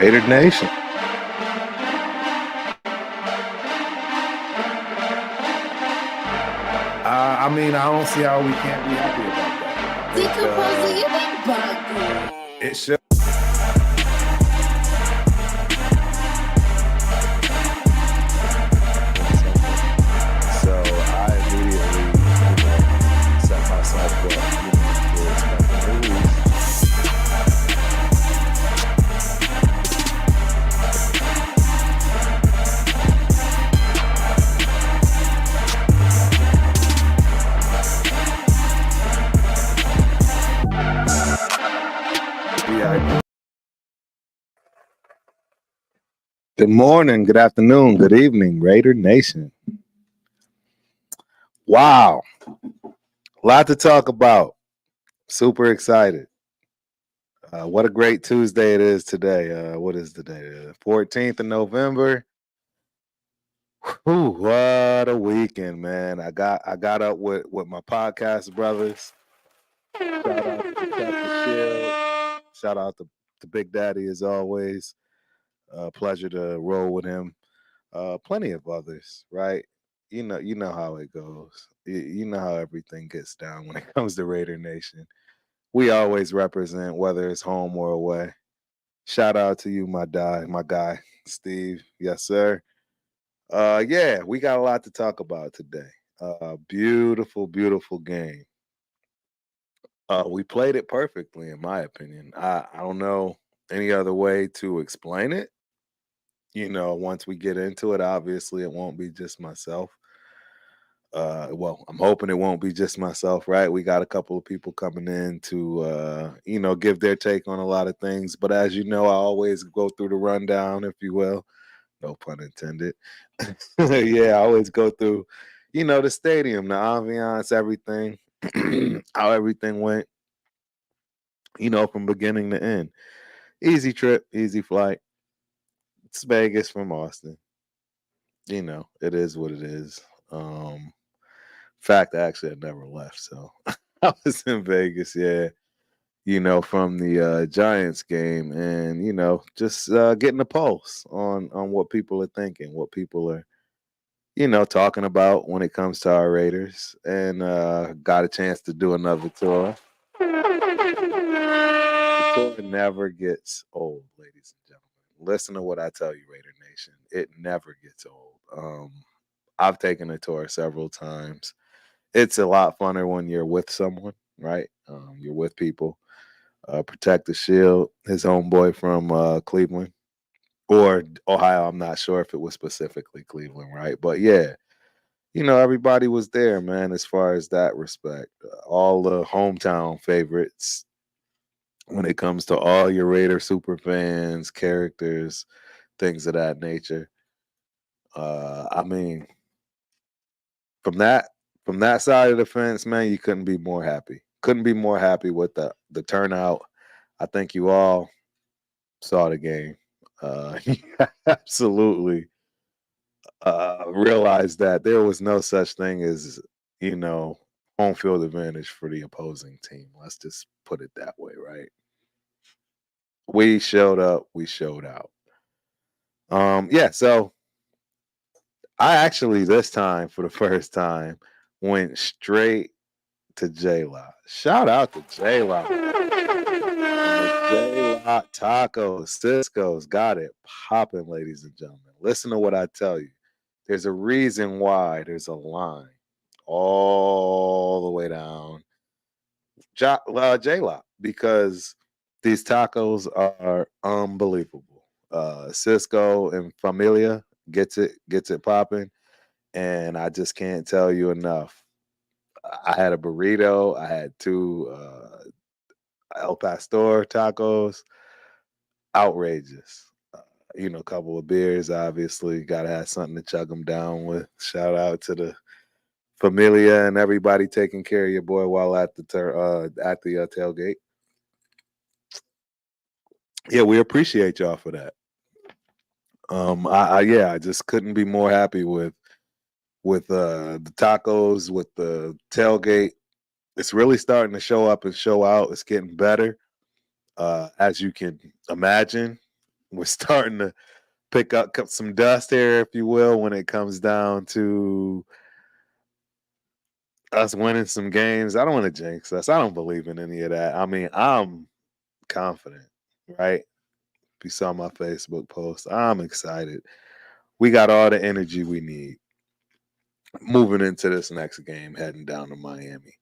Raider Nation. I don't see how we can't be happy about that. Decomposer, you been bugging. It should. So I immediately, set myself up, to expect a new week. Good morning, good afternoon, good evening, Raider Nation. Wow. A lot to talk about. Super excited. What a great Tuesday it is today. What is the day? 14th of November. Whew, what a weekend, man. I got up with my podcast brothers. Shout out to Protect the Shield. Shout out to Big Daddy as always. Pleasure to roll with him. Plenty of others, right? You know how it goes. You know how everything gets down when it comes to Raider Nation. We always represent whether it's home or away. Shout out to you, my guy, Steve. Yes, sir. Yeah, we got a lot to talk about today. Beautiful, beautiful game. We played it perfectly, in my opinion. I don't know any other way to explain it. Once we get into it, obviously it won't be just myself. Well, I'm hoping it won't be just myself, right? We got a couple of people coming in to give their take on a lot of things. But as you know, I always go through the rundown, if you will. No pun intended. Yeah, I always go through, the stadium, the ambiance, everything, how everything went, from beginning to end. Easy trip, easy flight. It's Vegas from Austin. It is what it is. Fact, actually, I never left, so I was in Vegas, yeah. From the Giants game, and just getting a pulse on what people are thinking, what people are, talking about when it comes to our Raiders, and got a chance to do another tour. The tour never gets old, ladies and gentlemen. Listen to what I tell you, Raider Nation. It never gets old. I've taken a tour several times. It's a lot funner when you're with someone, right? You're with people. Protect the Shield, his homeboy from Cleveland or Ohio. I'm not sure if it was specifically Cleveland, right? But yeah, everybody was there, man, as far as that respect. All the hometown favorites when it comes to all your Raider super fans, characters, things of that nature. I mean, from that side of the fence, man, you couldn't be more happy. Couldn't be more happy with the turnout. I think you all saw the game. Absolutely realized that there was no such thing as, home field advantage for the opposing team. Let's just put it that way, right? We showed up, we showed out. Yeah, so I actually this time for the first time went straight to J-Lot. Shout out to J-Lot. J-Lot Tacos, Cisco's got it popping, ladies and gentlemen. Listen to what I tell you. There's a reason why there's a line all the way down J-Lot because these tacos are unbelievable. Cisco and Familia gets it popping, and I just can't tell you enough. I had a burrito. I had two El Pastor tacos. Outrageous. A couple of beers. Obviously, gotta have something to chug them down with. Shout out to the Familia and everybody taking care of your boy while at the tailgate. Yeah, we appreciate y'all for that. I just couldn't be more happy with the tacos, with the tailgate. It's really starting to show up and show out. It's getting better, as you can imagine. we're starting to pick up some dust here, if you will, when it comes down to us winning some games. I don't want to jinx us. I don't believe in any of that. I mean, I'm confident, right? If you saw my Facebook post, I'm excited. We got all the energy we need moving into this next game, heading down to Miami.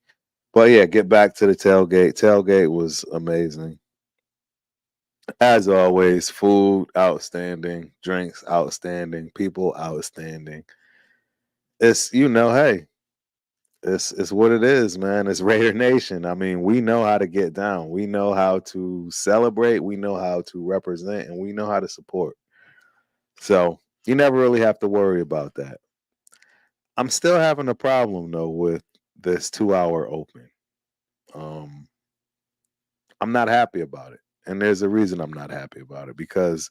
But yeah, get back to the tailgate. Tailgate was amazing. As always, food outstanding, drinks outstanding, people outstanding. It's hey, it's what it is, man. It's Raider Nation. I mean, we know how to get down. We know how to celebrate. We know how to represent, and we know how to support. So you never really have to worry about that. I'm still having a problem though with this 2 hour open. Um, I'm not happy about it, and there's a reason I'm not happy about it because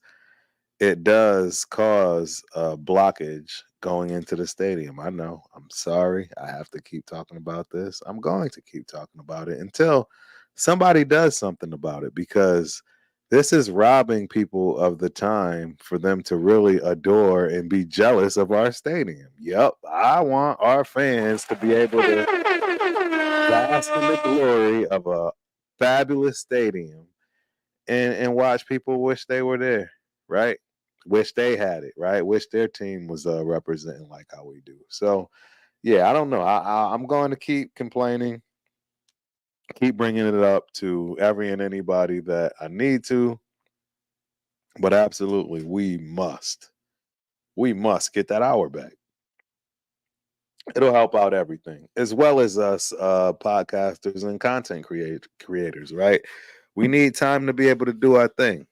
it does cause a blockage going into the stadium. I know. I'm sorry. I have to keep talking about this. I'm going to keep talking about it until somebody does something about it because this is robbing people of the time for them to really adore and be jealous of our stadium. Yep. I want our fans to be able to bask in the glory of a fabulous stadium and watch people wish they were there, right? Wish they had it, right? Wish their team was representing like how we do. So, yeah, I don't know. I'm going to keep complaining, keep bringing it up to every and anybody that I need to, but absolutely, we must get that hour back. It'll help out everything, as well as us podcasters and content creators, right? We need time to be able to do our thing,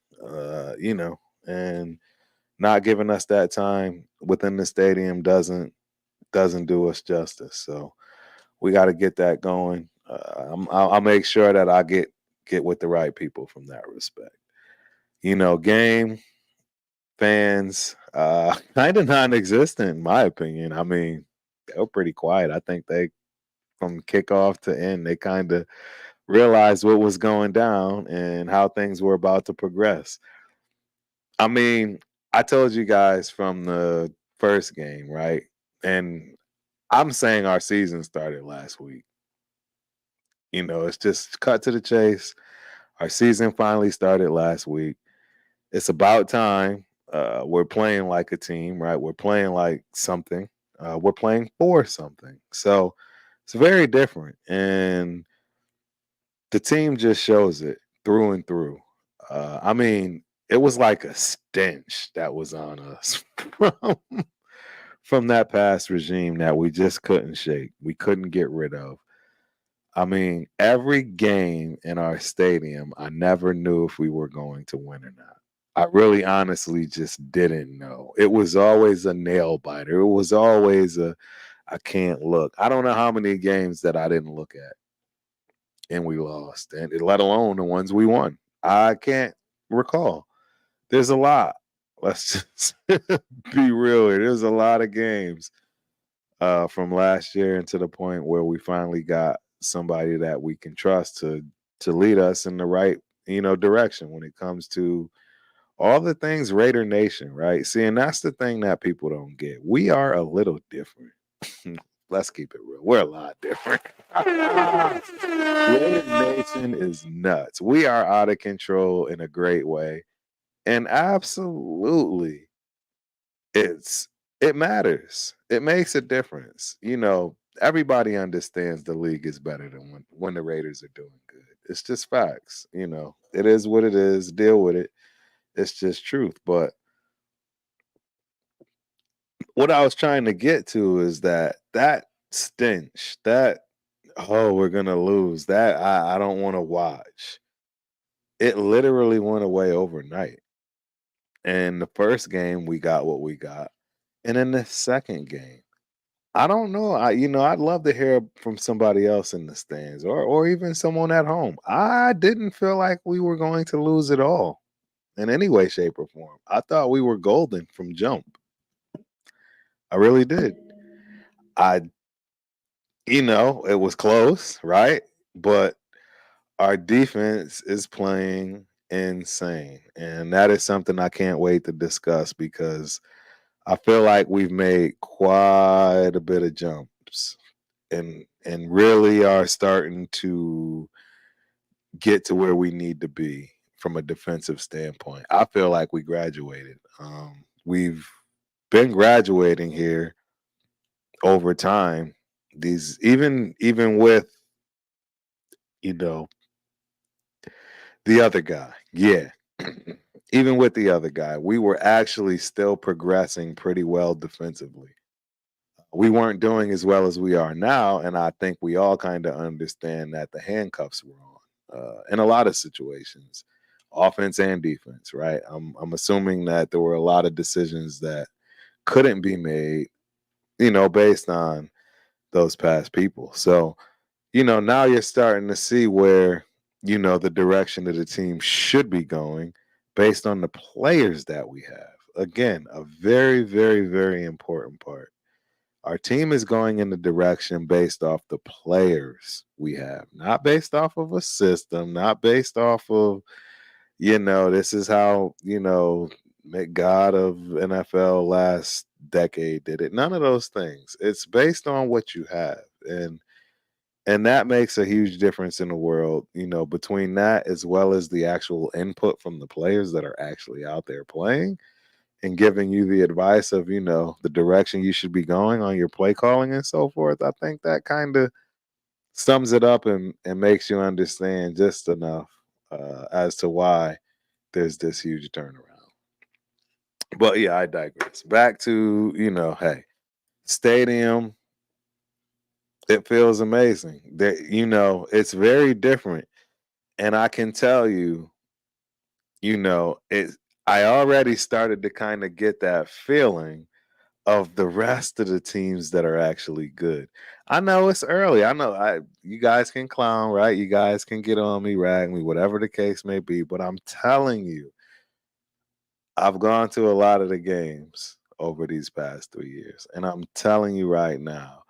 and not giving us that time within the stadium doesn't do us justice. So we got to get that going. I'll make sure that I get with the right people from that respect. Game fans, kind of non-existent in my opinion. I mean, they were pretty quiet. I think they from kickoff to end, they kind of realized what was going down and how things were about to progress. I mean, I told you guys from the first game, right? And I'm saying our season started last week. It's just cut to the chase. Our season finally started last week. It's about time. We're playing like a team, right? We're playing like something. We're playing for something. So it's very different. And the team just shows it through and through. I mean, it was like a stench that was on us from that past regime that we just couldn't shake. We couldn't get rid of. I mean, every game in our stadium, I never knew if we were going to win or not. I really honestly just didn't know. It was always a nail biter. It was always I can't look. I don't know how many games that I didn't look at and we lost, and let alone the ones we won. I can't recall. There's a lot. Let's just be real here. There's a lot of games from last year and to the point where we finally got somebody that we can trust to lead us in the right direction when it comes to all the things Raider Nation, right? See, and that's the thing that people don't get. We are a little different. Let's keep it real. We're a lot different. Raider Nation is nuts. We are out of control in a great way. And absolutely, it matters. It makes a difference. Everybody understands the league is better than when the Raiders are doing good. It's just facts. It is what it is. Deal with it. It's just truth. But what I was trying to get to is that stench, that we're gonna lose, that I don't want to watch. It literally went away overnight. And the first game we got what we got. And in the second game, I don't know. I'd love to hear from somebody else in the stands or even someone at home. I didn't feel like we were going to lose it all in any way, shape, or form. I thought we were golden from jump. I really did. I, it was close, right? But our defense is playing insane. And that is something I can't wait to discuss because I feel like we've made quite a bit of jumps and really are starting to get to where we need to be from a defensive standpoint. I feel like we graduated. We've been graduating here over time. These even with you know the other guy, yeah. Even with the other guy, we were actually still progressing pretty well defensively. We weren't doing as well as we are now, and I think we all kind of understand that the handcuffs were on in a lot of situations, offense and defense. Right? I'm assuming that there were a lot of decisions that couldn't be made, based on those past people. So, now you're starting to see where, the direction of the team should be going based on the players that we have. Again, a very, very, very important part. Our team is going in the direction based off the players we have, not based off of a system, not based off of, this is how, God of NFL last decade did it. None of those things. It's based on what you have. And that makes a huge difference in the world, between that as well as the actual input from the players that are actually out there playing and giving you the advice of, the direction you should be going on your play calling and so forth. I think that kind of sums it up and makes you understand just enough as to why there's this huge turnaround. But yeah, I digress. Back to, hey, stadium, it feels amazing. That it's very different. And I can tell you, it I already started to kind of get that feeling of the rest of the teams that are actually good. I know it's early. I know you guys can clown, right? You guys can get on me, rag me, whatever the case may be. But I'm telling you, I've gone to a lot of the games over these past 3 years. And I'm telling you right now,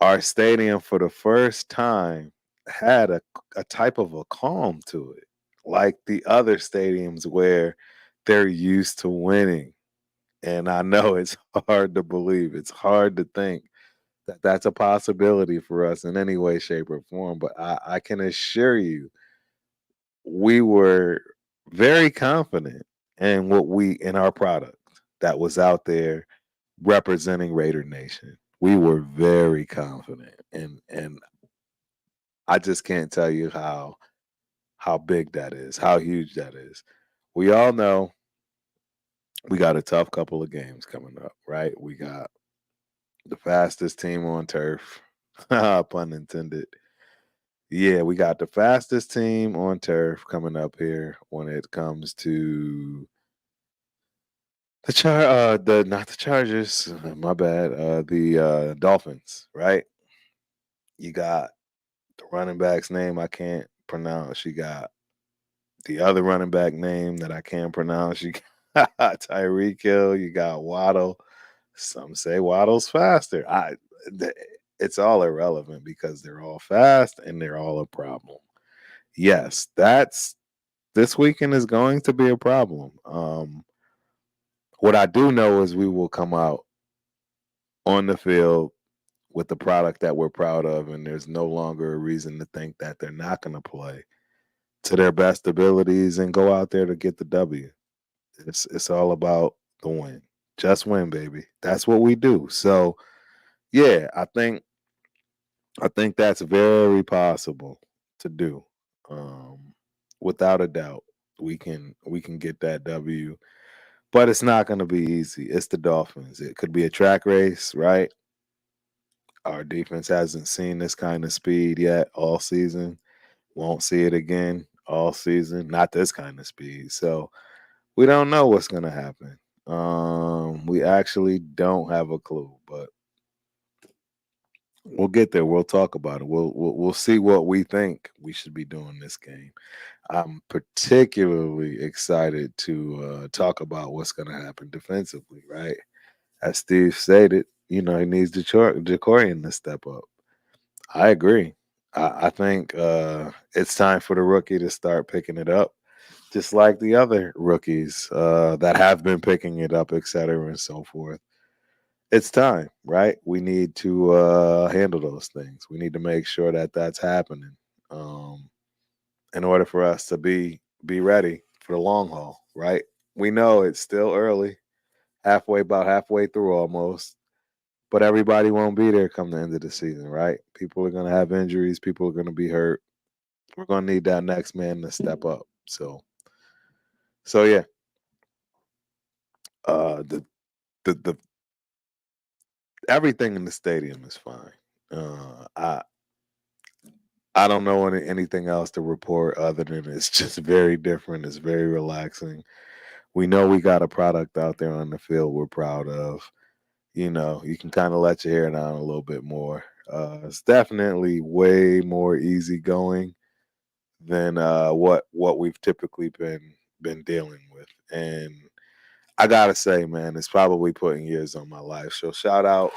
our stadium for the first time had a type of a calm to it, like the other stadiums where they're used to winning. And I know it's hard to believe. It's hard to think that that's a possibility for us in any way, shape, or form. But I can assure you, we were very confident in in our product that was out there representing Raider Nation. We were very confident, and I just can't tell you how big that is, how huge that is. We all know we got a tough couple of games coming up, right? We got the fastest team on turf, pun intended. Yeah, we got the fastest team on turf coming up here when it comes to the not the Chargers, my bad, the Dolphins, right? You got the running back's name I can't pronounce. You got the other running back name that I can't pronounce. You got Tyreek Hill. You got Waddle. Some say Waddle's faster. It's all irrelevant because they're all fast and they're all a problem. Yes, that's this weekend is going to be a problem. What I do know is we will come out on the field with the product that we're proud of, and there's no longer a reason to think that they're not going to play to their best abilities and go out there to get the W. It's all about the win. Just win, baby. That's what we do. So, yeah, I think that's very possible to do. Without a doubt, we can get that W, but it's not going to be easy. It's the Dolphins. It could be a track race, right? Our defense hasn't seen this kind of speed yet all season. Won't see it again all season. Not this kind of speed. So we don't know what's going to happen. We actually don't have a clue, but we'll get there. We'll talk about it. We'll see what we think we should be doing this game. I'm particularly excited to talk about what's going to happen defensively, right? As Steve stated, he needs Jacorian to step up. I agree. I think it's time for the rookie to start picking it up. just like the other rookies that have been picking it up, et cetera, and so forth. It's time, right? We need to handle those things. We need to make sure that that's happening um, in order for us to be ready for the long haul, right? We know it's still early, about halfway through almost, but everybody won't be there come the end of the season, right? People are going to have injuries. People are going to be hurt. We're going to need that next man to step up. So yeah, the the everything in the stadium is fine. I don't know anything else to report other than it's just very different. It's very relaxing. We know we got a product out there on the field we're proud of. You can kind of let your hair down a little bit more. It's definitely way more easygoing than what we've typically been dealing with. And I gotta say, man, it's probably putting years on my life. So shout out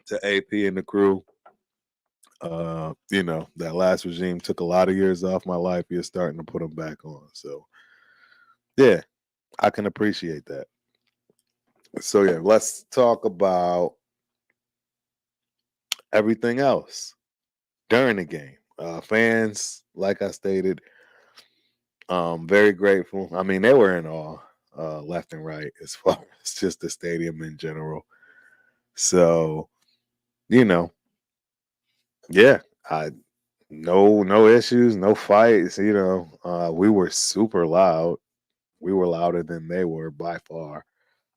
to AP and the crew. That last regime took a lot of years off my life. You're starting to put them back on. So yeah, I can appreciate that. So yeah, let's talk about everything else during the game. Fans, like I stated, very grateful. I mean, they were in awe, left and right, as far as just the stadium in general. So, you know, yeah, I no issues, no fights. We were super loud. We were louder than they were by far.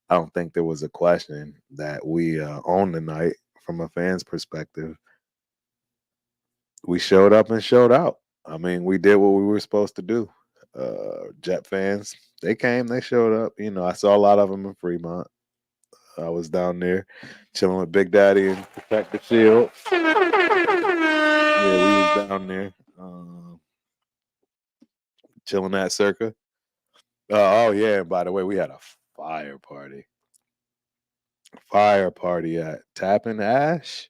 I don't think there was a question that we owned the night from a fan's perspective. We showed up and showed out. I mean, we did what we were supposed to do. Jet fans, they came, they showed up. I saw a lot of them in Fremont. I was down there chilling with Big Daddy and Protect the Shield. Yeah, we was down there chilling at Circa. Oh yeah, and by the way, we had a fire party. Fire party at Tappin' Ash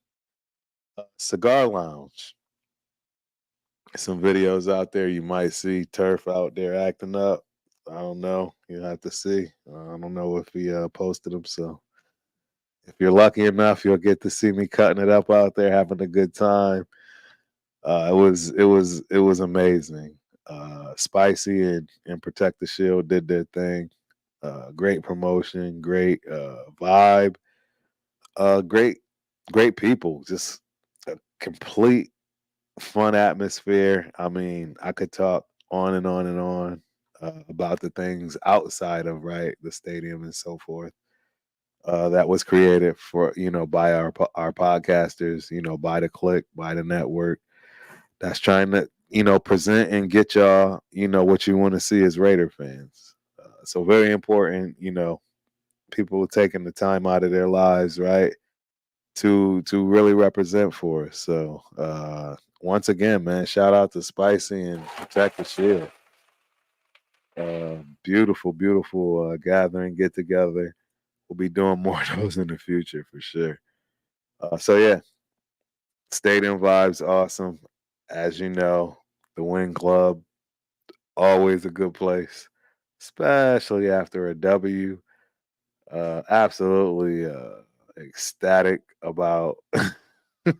Cigar Lounge. Some videos out there you might see Turf out there acting up. I don't know. You have to see. I don't know if he posted them. So if you're lucky enough, you'll get to see me cutting it up out there, having a good time. It was amazing. Spicy and Protect the Shield did their thing. Great promotion, great vibe, great people. Just a complete fun atmosphere. I mean, I could talk on and on and on about the things outside of the stadium and so forth. That was created for by our podcasters, by the click, by the network that's trying to present and get y'all what you want to see as Raider fans. So very important, people taking the time out of their lives, right, to really represent for us. So once again, man, shout out to Spicy and Protect the Shield. Beautiful, beautiful gathering, get together. We'll be doing more of those in the future for sure. So yeah, stadium vibes awesome. As you know, the Win Club always a good place, especially after a W. Absolutely ecstatic about the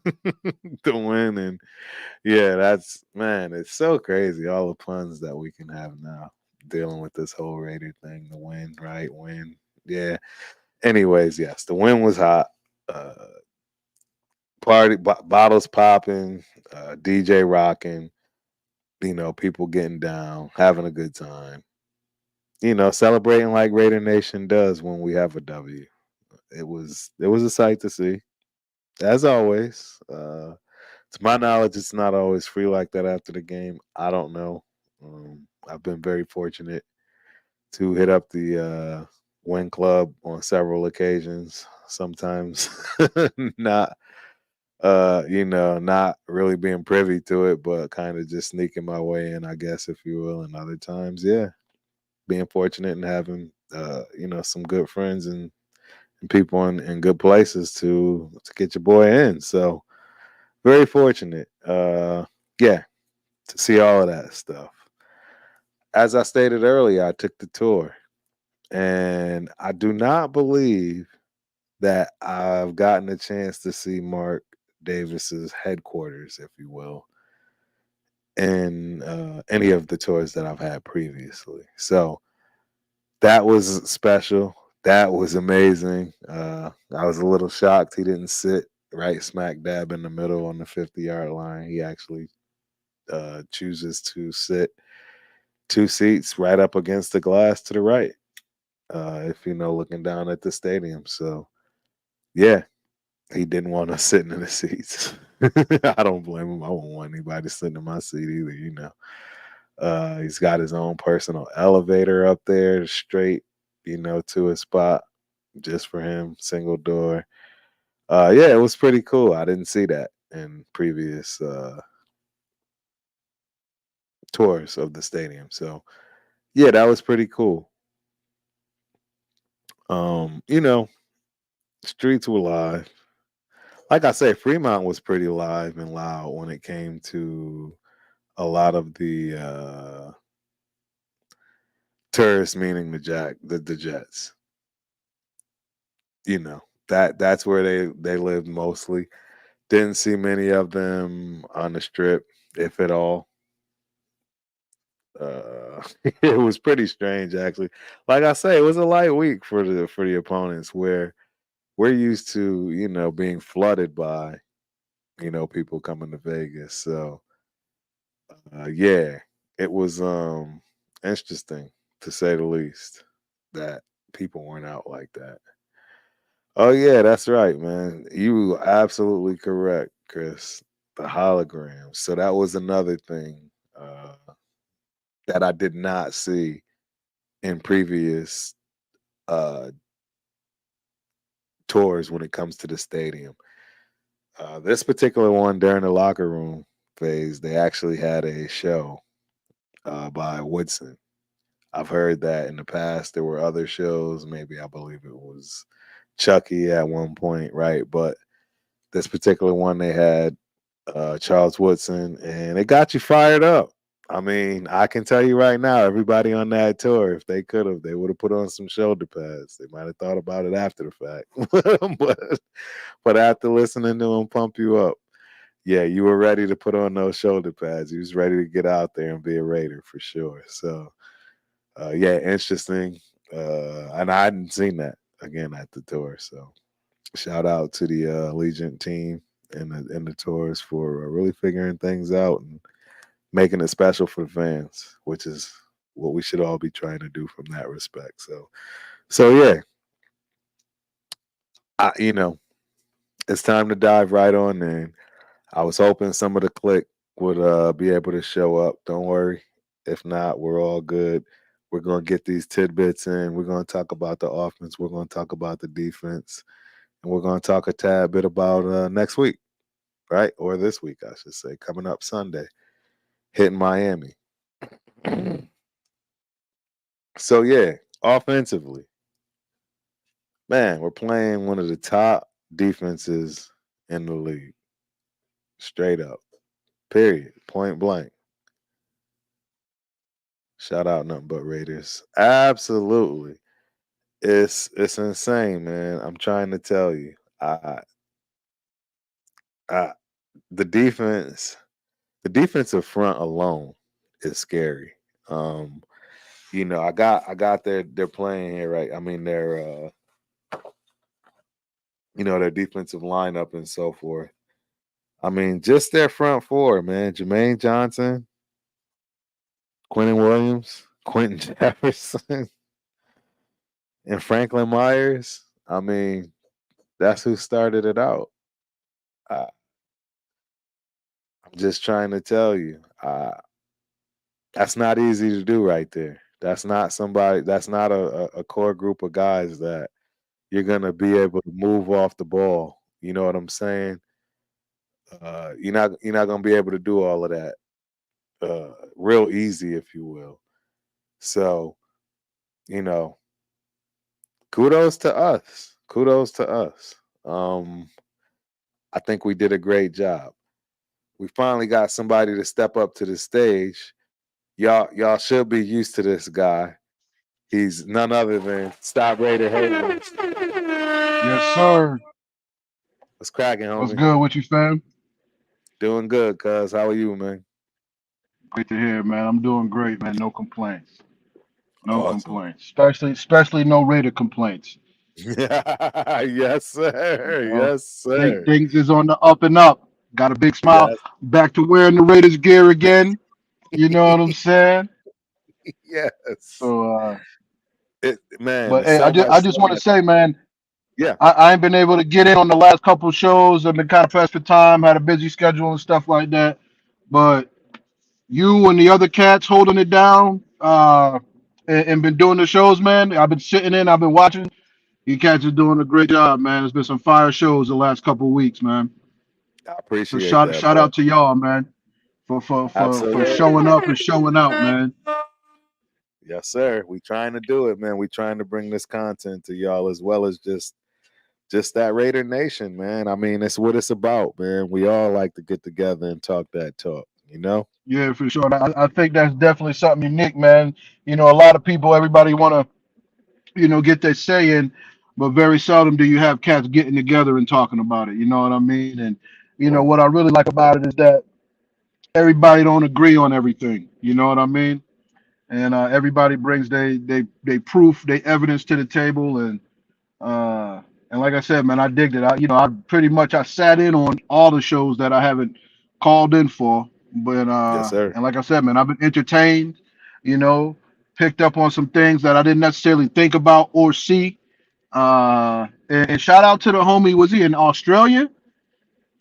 win, and yeah, that's man, it's so crazy all the puns that we can have now dealing with this whole Raider thing. The win, right? Win, yeah. Anyways, yes, the win was hot. Uh, bottles popping, DJ rocking. People getting down, having a good time. Celebrating like Raider Nation does when we have a W. It was a sight to see, as always. To my knowledge, it's not always free like that after the game. I don't know. I've been very fortunate to hit up the Win Club on several occasions. Sometimes not, not really being privy to it, but kind of just sneaking my way in, I guess, if you will. And other times, yeah, being fortunate and having, some good friends and people in good places to get your boy in. So very fortunate. yeah, to see all of that stuff. As I stated earlier, I took the tour, and I do not believe that I've gotten a chance to see Mark Davis's headquarters, if you will, in any of the tours that I've had previously. So that was special. That was amazing. I was a little shocked he didn't sit right smack dab in the middle on the 50-yard line. He actually chooses to sit 2 seats right up against the glass to the right, if you know, looking down at the stadium. So, yeah, he didn't want us sitting in the seats. I don't blame him. I wouldn't want anybody sitting in my seat either, you know. He's got his own personal elevator up there straight, to his spot just for him, single door. Yeah, it was pretty cool. I didn't see that in previous tours of the stadium. So, yeah, that was pretty cool. You know, streets were live. Like I say, Fremont was pretty live and loud when it came to a lot of the tourists, meaning the Jets. You know, that's where they lived mostly. Didn't see many of them on the strip, if at all. It was pretty strange actually. Like I say, it was a light week for the opponents where we're used to, being flooded by, people coming to Vegas. So yeah, it was interesting to say the least that people weren't out like that. Oh yeah, that's right, man. You absolutely correct, Chris. The hologram. So that was another thing that I did not see in previous uh, tours when it comes to the stadium. This particular one during the locker room phase, they actually had a show by Woodson. I've heard that in the past there were other shows. Maybe I believe it was Chucky at one point, right? But this particular one they had Charles Woodson, and it got you fired up. I mean, I can tell you right now, everybody on that tour, if they could have, they would have put on some shoulder pads. They might have thought about it after the fact, but after listening to him pump you up, yeah, you were ready to put on those shoulder pads. You was ready to get out there and be a Raider for sure. So, yeah, interesting. And I hadn't seen that again at the tour. So, shout out to the Allegiant team and the tours for really figuring things out and making it special for the fans, which is what we should all be trying to do from that respect. So yeah, you know, it's time to dive right on in. I was hoping some of the click would be able to show up. Don't worry. If not, we're all good. We're going to get these tidbits in. We're going to talk about the offense. We're going to talk about the defense. And we're going to talk a tad bit about next week, right? Or this week, I should say, coming up Sunday, hitting Miami. So, yeah, offensively, man, we're playing one of the top defenses in the league. Straight up. Period. Point blank. Shout out nothing but Raiders. Absolutely. It's insane, man. I'm trying to tell you. I the defense, the defensive front alone is scary. Um, I got they're playing here, right? I mean, their defensive lineup and so forth. I mean, just their front four, man. Jermaine Johnson, Quentin Williams, Quentin Jefferson, and Franklin Myers. I mean, that's who started it out. I, I'm just trying to tell you, that's not easy to do right there. That's not somebody. That's not a core group of guys that you're gonna be able to move off the ball. You know what I'm saying? You're not gonna be able to do all of that real easy, if you will. So you know, kudos to us. Kudos to us. I think we did a great job. we finally got somebody to step up to the stage. Y'all should be used to this guy. He's none other than Stop Raider Hayes. Yes, sir. What's cracking, What's homie? good with you, fam? Doing good, cuz. How are you, man? Great to hear, man. I'm doing great, man. No complaints. No Awesome. complaints. Especially no Raider complaints. Yes, sir. You know, Yes, sir. things is on the up and up. Got a big smile. Yes, Back to wearing the Raiders gear again. You know what I'm saying? yes. So, Man, but there's hey, so much I just want to stuff. say, man, Yeah. I ain't been able to get in on the last couple shows. I've been kind of pressed for time. Had a busy schedule and stuff like that. But you and the other cats holding it down, and been doing the shows, man. I've been sitting in. I've been watching. You cats are doing a great job, man. There's been some fire shows the last couple of weeks, man. I So appreciate shout that, shout bro. out to y'all, man, for Absolutely. showing up and showing out, man. Yes, sir. We trying to do it, man. We trying to bring this content to y'all as well as just that Raider Nation, man. I mean, it's what it's about, man. We all like to get together and talk that talk, you know? Yeah, for sure. I think that's definitely something unique, man. You know, a lot of people, everybody want to, get their say in, but very seldom do you have cats getting together and talking about it. You know what I mean? And Right. what I really like about it is that everybody don't agree on everything. You know what I mean? And everybody brings they proof, they evidence to the table, and like I said, man, I digged it. I pretty much I sat in on all the shows that I haven't called in for, but Yes, sir. and like I said, man, I've been entertained. You know, picked up on some things that I didn't necessarily think about or see. And shout out to the homie. Was he in Australia?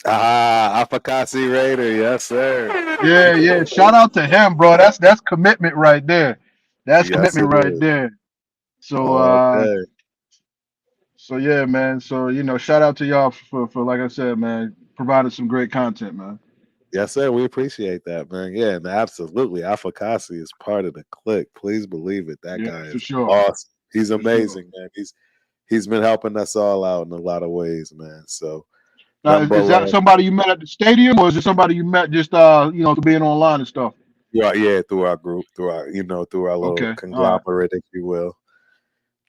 Afakasi Raider. Yes, sir. Yeah, yeah. Shout out to him, bro. That's commitment right there. That's Yes, commitment it right is. there. So Okay. so yeah, man. So shout out to y'all for like I said, man, providing some great content, man. Yes, sir. We appreciate that, man. Yeah, and absolutely. Afakasi is part of the clique. Please believe it. That Yeah, guy for is sure, awesome. He's for sure. amazing, man. He's been helping us all out in a lot of ways, man. So Now, nothing is, but is that love. somebody you met at the stadium, or is it somebody you met just through being online and stuff? Yeah, through our group, through our little Okay, all right. conglomerate, if you will.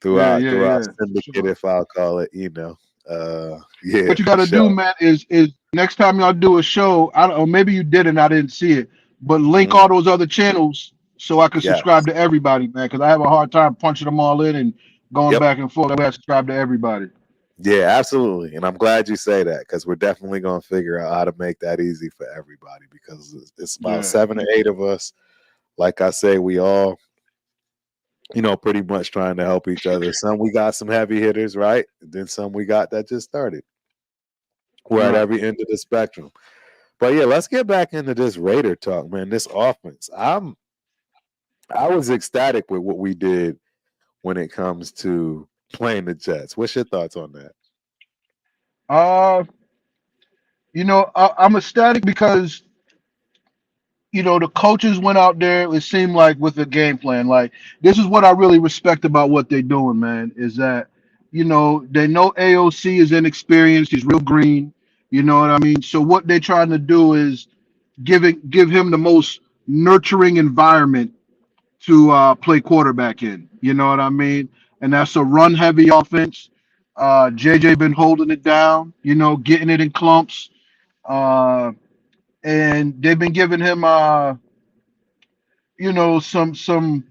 Yeah, Through yeah, our yeah, for syndicate, sure. if I'll call it, yeah, What you got for to do, sure. man, is next time y'all do a show, I don't, or maybe you did and I didn't see it, but link Mhm. all those other channels so I can Yes. subscribe to everybody, man, because I have a hard time punching them all in and going Yep. back and forth. That way I subscribe to everybody. Yeah, absolutely. And I'm glad you say that because we're definitely going to figure out how to make that easy for everybody because it's about Yeah, 7 or 8 of us. Like I say, we all, pretty much trying to help each other. Some we got some heavy hitters, right? Then some we got that just started. We're at right. every end of the spectrum. But yeah, let's get back into this Raider talk, man. This offense. I was ecstatic with what we did when it comes to playing the Jets. What's your thoughts on that? Uh, I'm ecstatic because the coaches went out there. It seemed like with a game plan. Like this is what I really respect about what they're doing, man. Is that they know AOC is inexperienced. He's real green. You know what I mean? So what they're trying to do is give him the most nurturing environment to play quarterback in. You know what I mean? And that's a run heavy offense. JJ been holding it down. Getting it in clumps. Uh, and they've been giving him some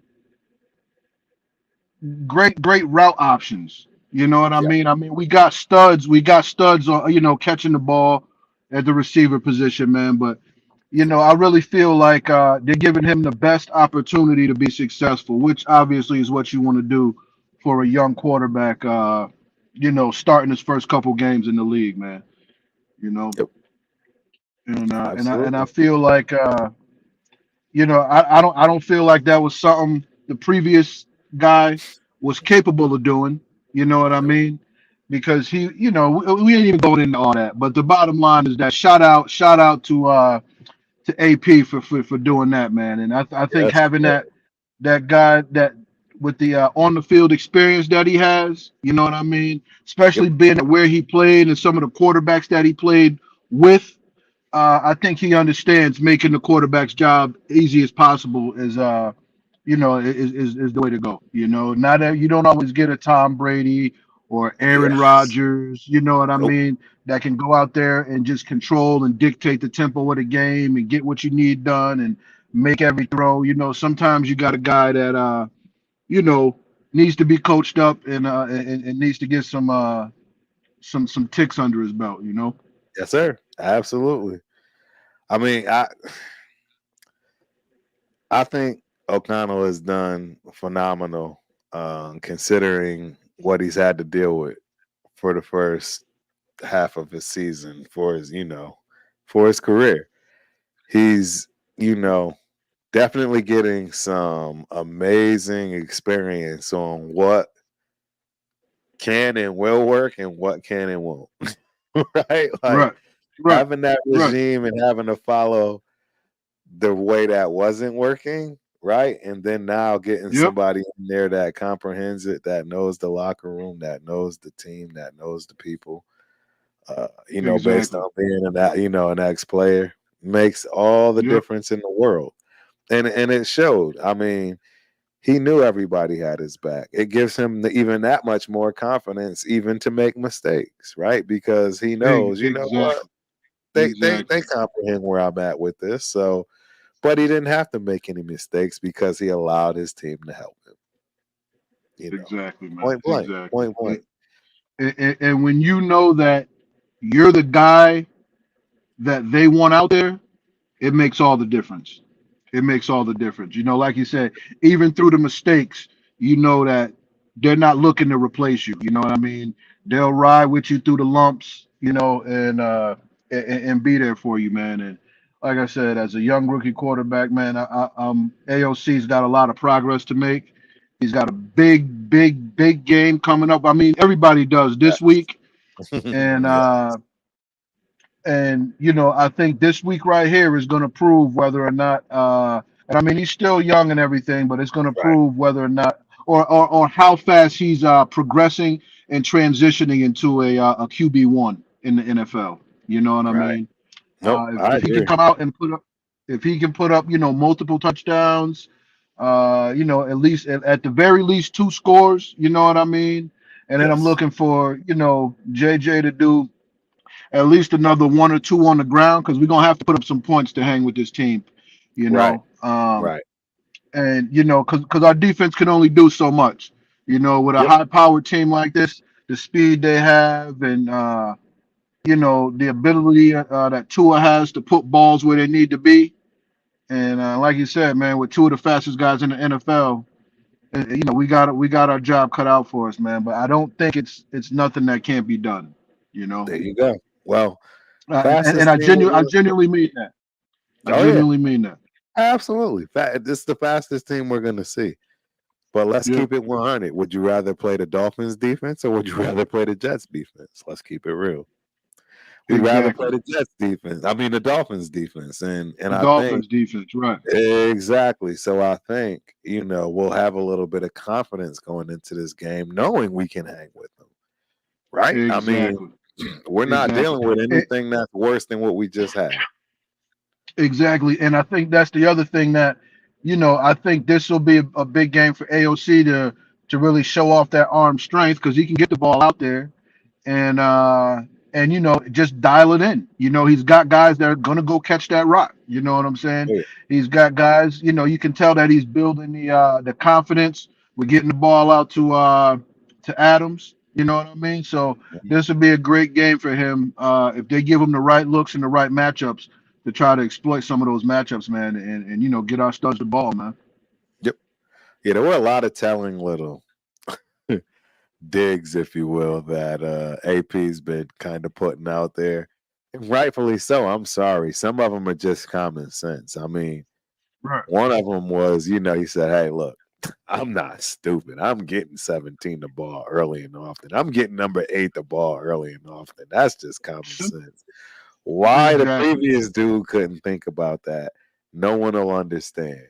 great route options. You know what I Yeah. mean? I mean, we got studs on catching the ball at the receiver position, man. But I really feel like they're giving him the best opportunity to be successful, which obviously is what you want to do for a young quarterback. Starting his first couple games in the league, man. You know, Yep. and I Absolutely. feel like I don't feel like that was something the previous guy was capable of doing. You know what I mean? Because we ain't even going into all that. But the bottom line is that shout out to AP for doing that, man. And I think Yes. having that guy that with the on the field experience that he has, you know what I mean? Yep. Especially being at where he played and some of the quarterbacks that he played with, I think he understands making the quarterback's job easy as possible is the way to go. Not that you don't always get a Tom Brady or Aaron Yes. Rodgers, you know what I Nope. mean, that can go out there and just control and dictate the tempo of the game and get what you need done and make every throw. Sometimes you got a guy that you know needs to be coached up and needs to get some ticks under his belt. Yes, sir. Absolutely. I mean, I think O'Connell has done phenomenal, considering what he's had to deal with for the first half of his season for his career. He's, you know, definitely getting some amazing experience on what can and will work and what can and won't. Right? Like Right, right, having that right. regime and having to follow the way that wasn't working, right? And then now getting Yep, somebody in there that comprehends it, that knows the locker room, that knows the team, that knows the people, based exactly. on being an ex-player, makes all the Yep, difference in the world. And it showed. I mean, he knew everybody had his back. It gives him even that much more confidence, even to make mistakes, right? Because he knows, you know what, exactly, they exactly, comprehend where I'm at with this. So, but he didn't have to make any mistakes because he allowed his team to help him. exactly, man, Point blank, exactly. point blank. And when you know that you're the guy that they want out there, it makes all the difference. It makes all the difference. Like you said, even through the mistakes, you know that they're not looking to replace you. You know what I mean? They'll ride with you through the lumps, and be there for you, man. And like I said, as a young rookie quarterback, man, AOC's got a lot of progress to make. He's got a big, big, big game coming up. I mean, everybody does this week, and Yeah, I think this week right here is going to prove whether or not and I mean he's still young and everything, but it's going to right, prove whether or not or how fast he's progressing and transitioning into a QB1 in the NFL. You know what I right. mean? Nope, I If he can agree. come out and put up multiple touchdowns, at least at the very least two scores. You know what I mean? And then I'm Yes, looking for JJ to do at least another one or two on the ground because we're gonna have to put up some points to hang with this team, you right, know. Um, right. and because our defense can only do so much, with a Yep. high-powered team like this, the speed they have, and the ability that Tua has to put balls where they need to be. And like you said, man, with two of the fastest guys in the NFL, we got our job cut out for us, man. But I don't think it's nothing that can't be done, you know. There you go. Well, And fastest I team I we're gonna. genuinely mean that. I Oh yeah, genuinely mean that. absolutely. This is the fastest team we're gonna see. But let's Yeah, keep it 100. Would you rather play the Dolphins defense or would you rather play the Jets defense? Let's keep it real. We'd rather play exactly. the Jets defense. I mean the Dolphins defense. And The I think Dolphins defense, right? exactly. So I think, we'll have a little bit of confidence going into this game, knowing we can hang with them. Right? I mean, Exactly. we're not Exactly. dealing with E- anything that's worse than what we just had. Exactly. And I think that's the other thing that, I think this will be a big game for AOC to really show off that arm strength because he can get the ball out there and just dial it in. He's got guys that are gonna go catch that rock. You know what I'm saying? Oh, yeah. He's got guys. You can tell that he's building the confidence. We're getting the ball out to Adams. You know what I mean? So Mhm. this would be a great game for him if they give him the right looks and the right matchups to try to exploit some of those matchups, man, and get our studs the ball, man. Yep. Yeah, there were a lot of telling little digs, if you will, that AP's been kind of putting out there. And rightfully so. I'm sorry. Some of them are just common sense. I mean, Right. one of them was, he said, "Hey, look, I'm not stupid. I'm getting 17 the ball early and often. I'm getting number 8 the ball early and often. That's just common sense. Why the Exactly. previous dude couldn't think about that, no one will understand.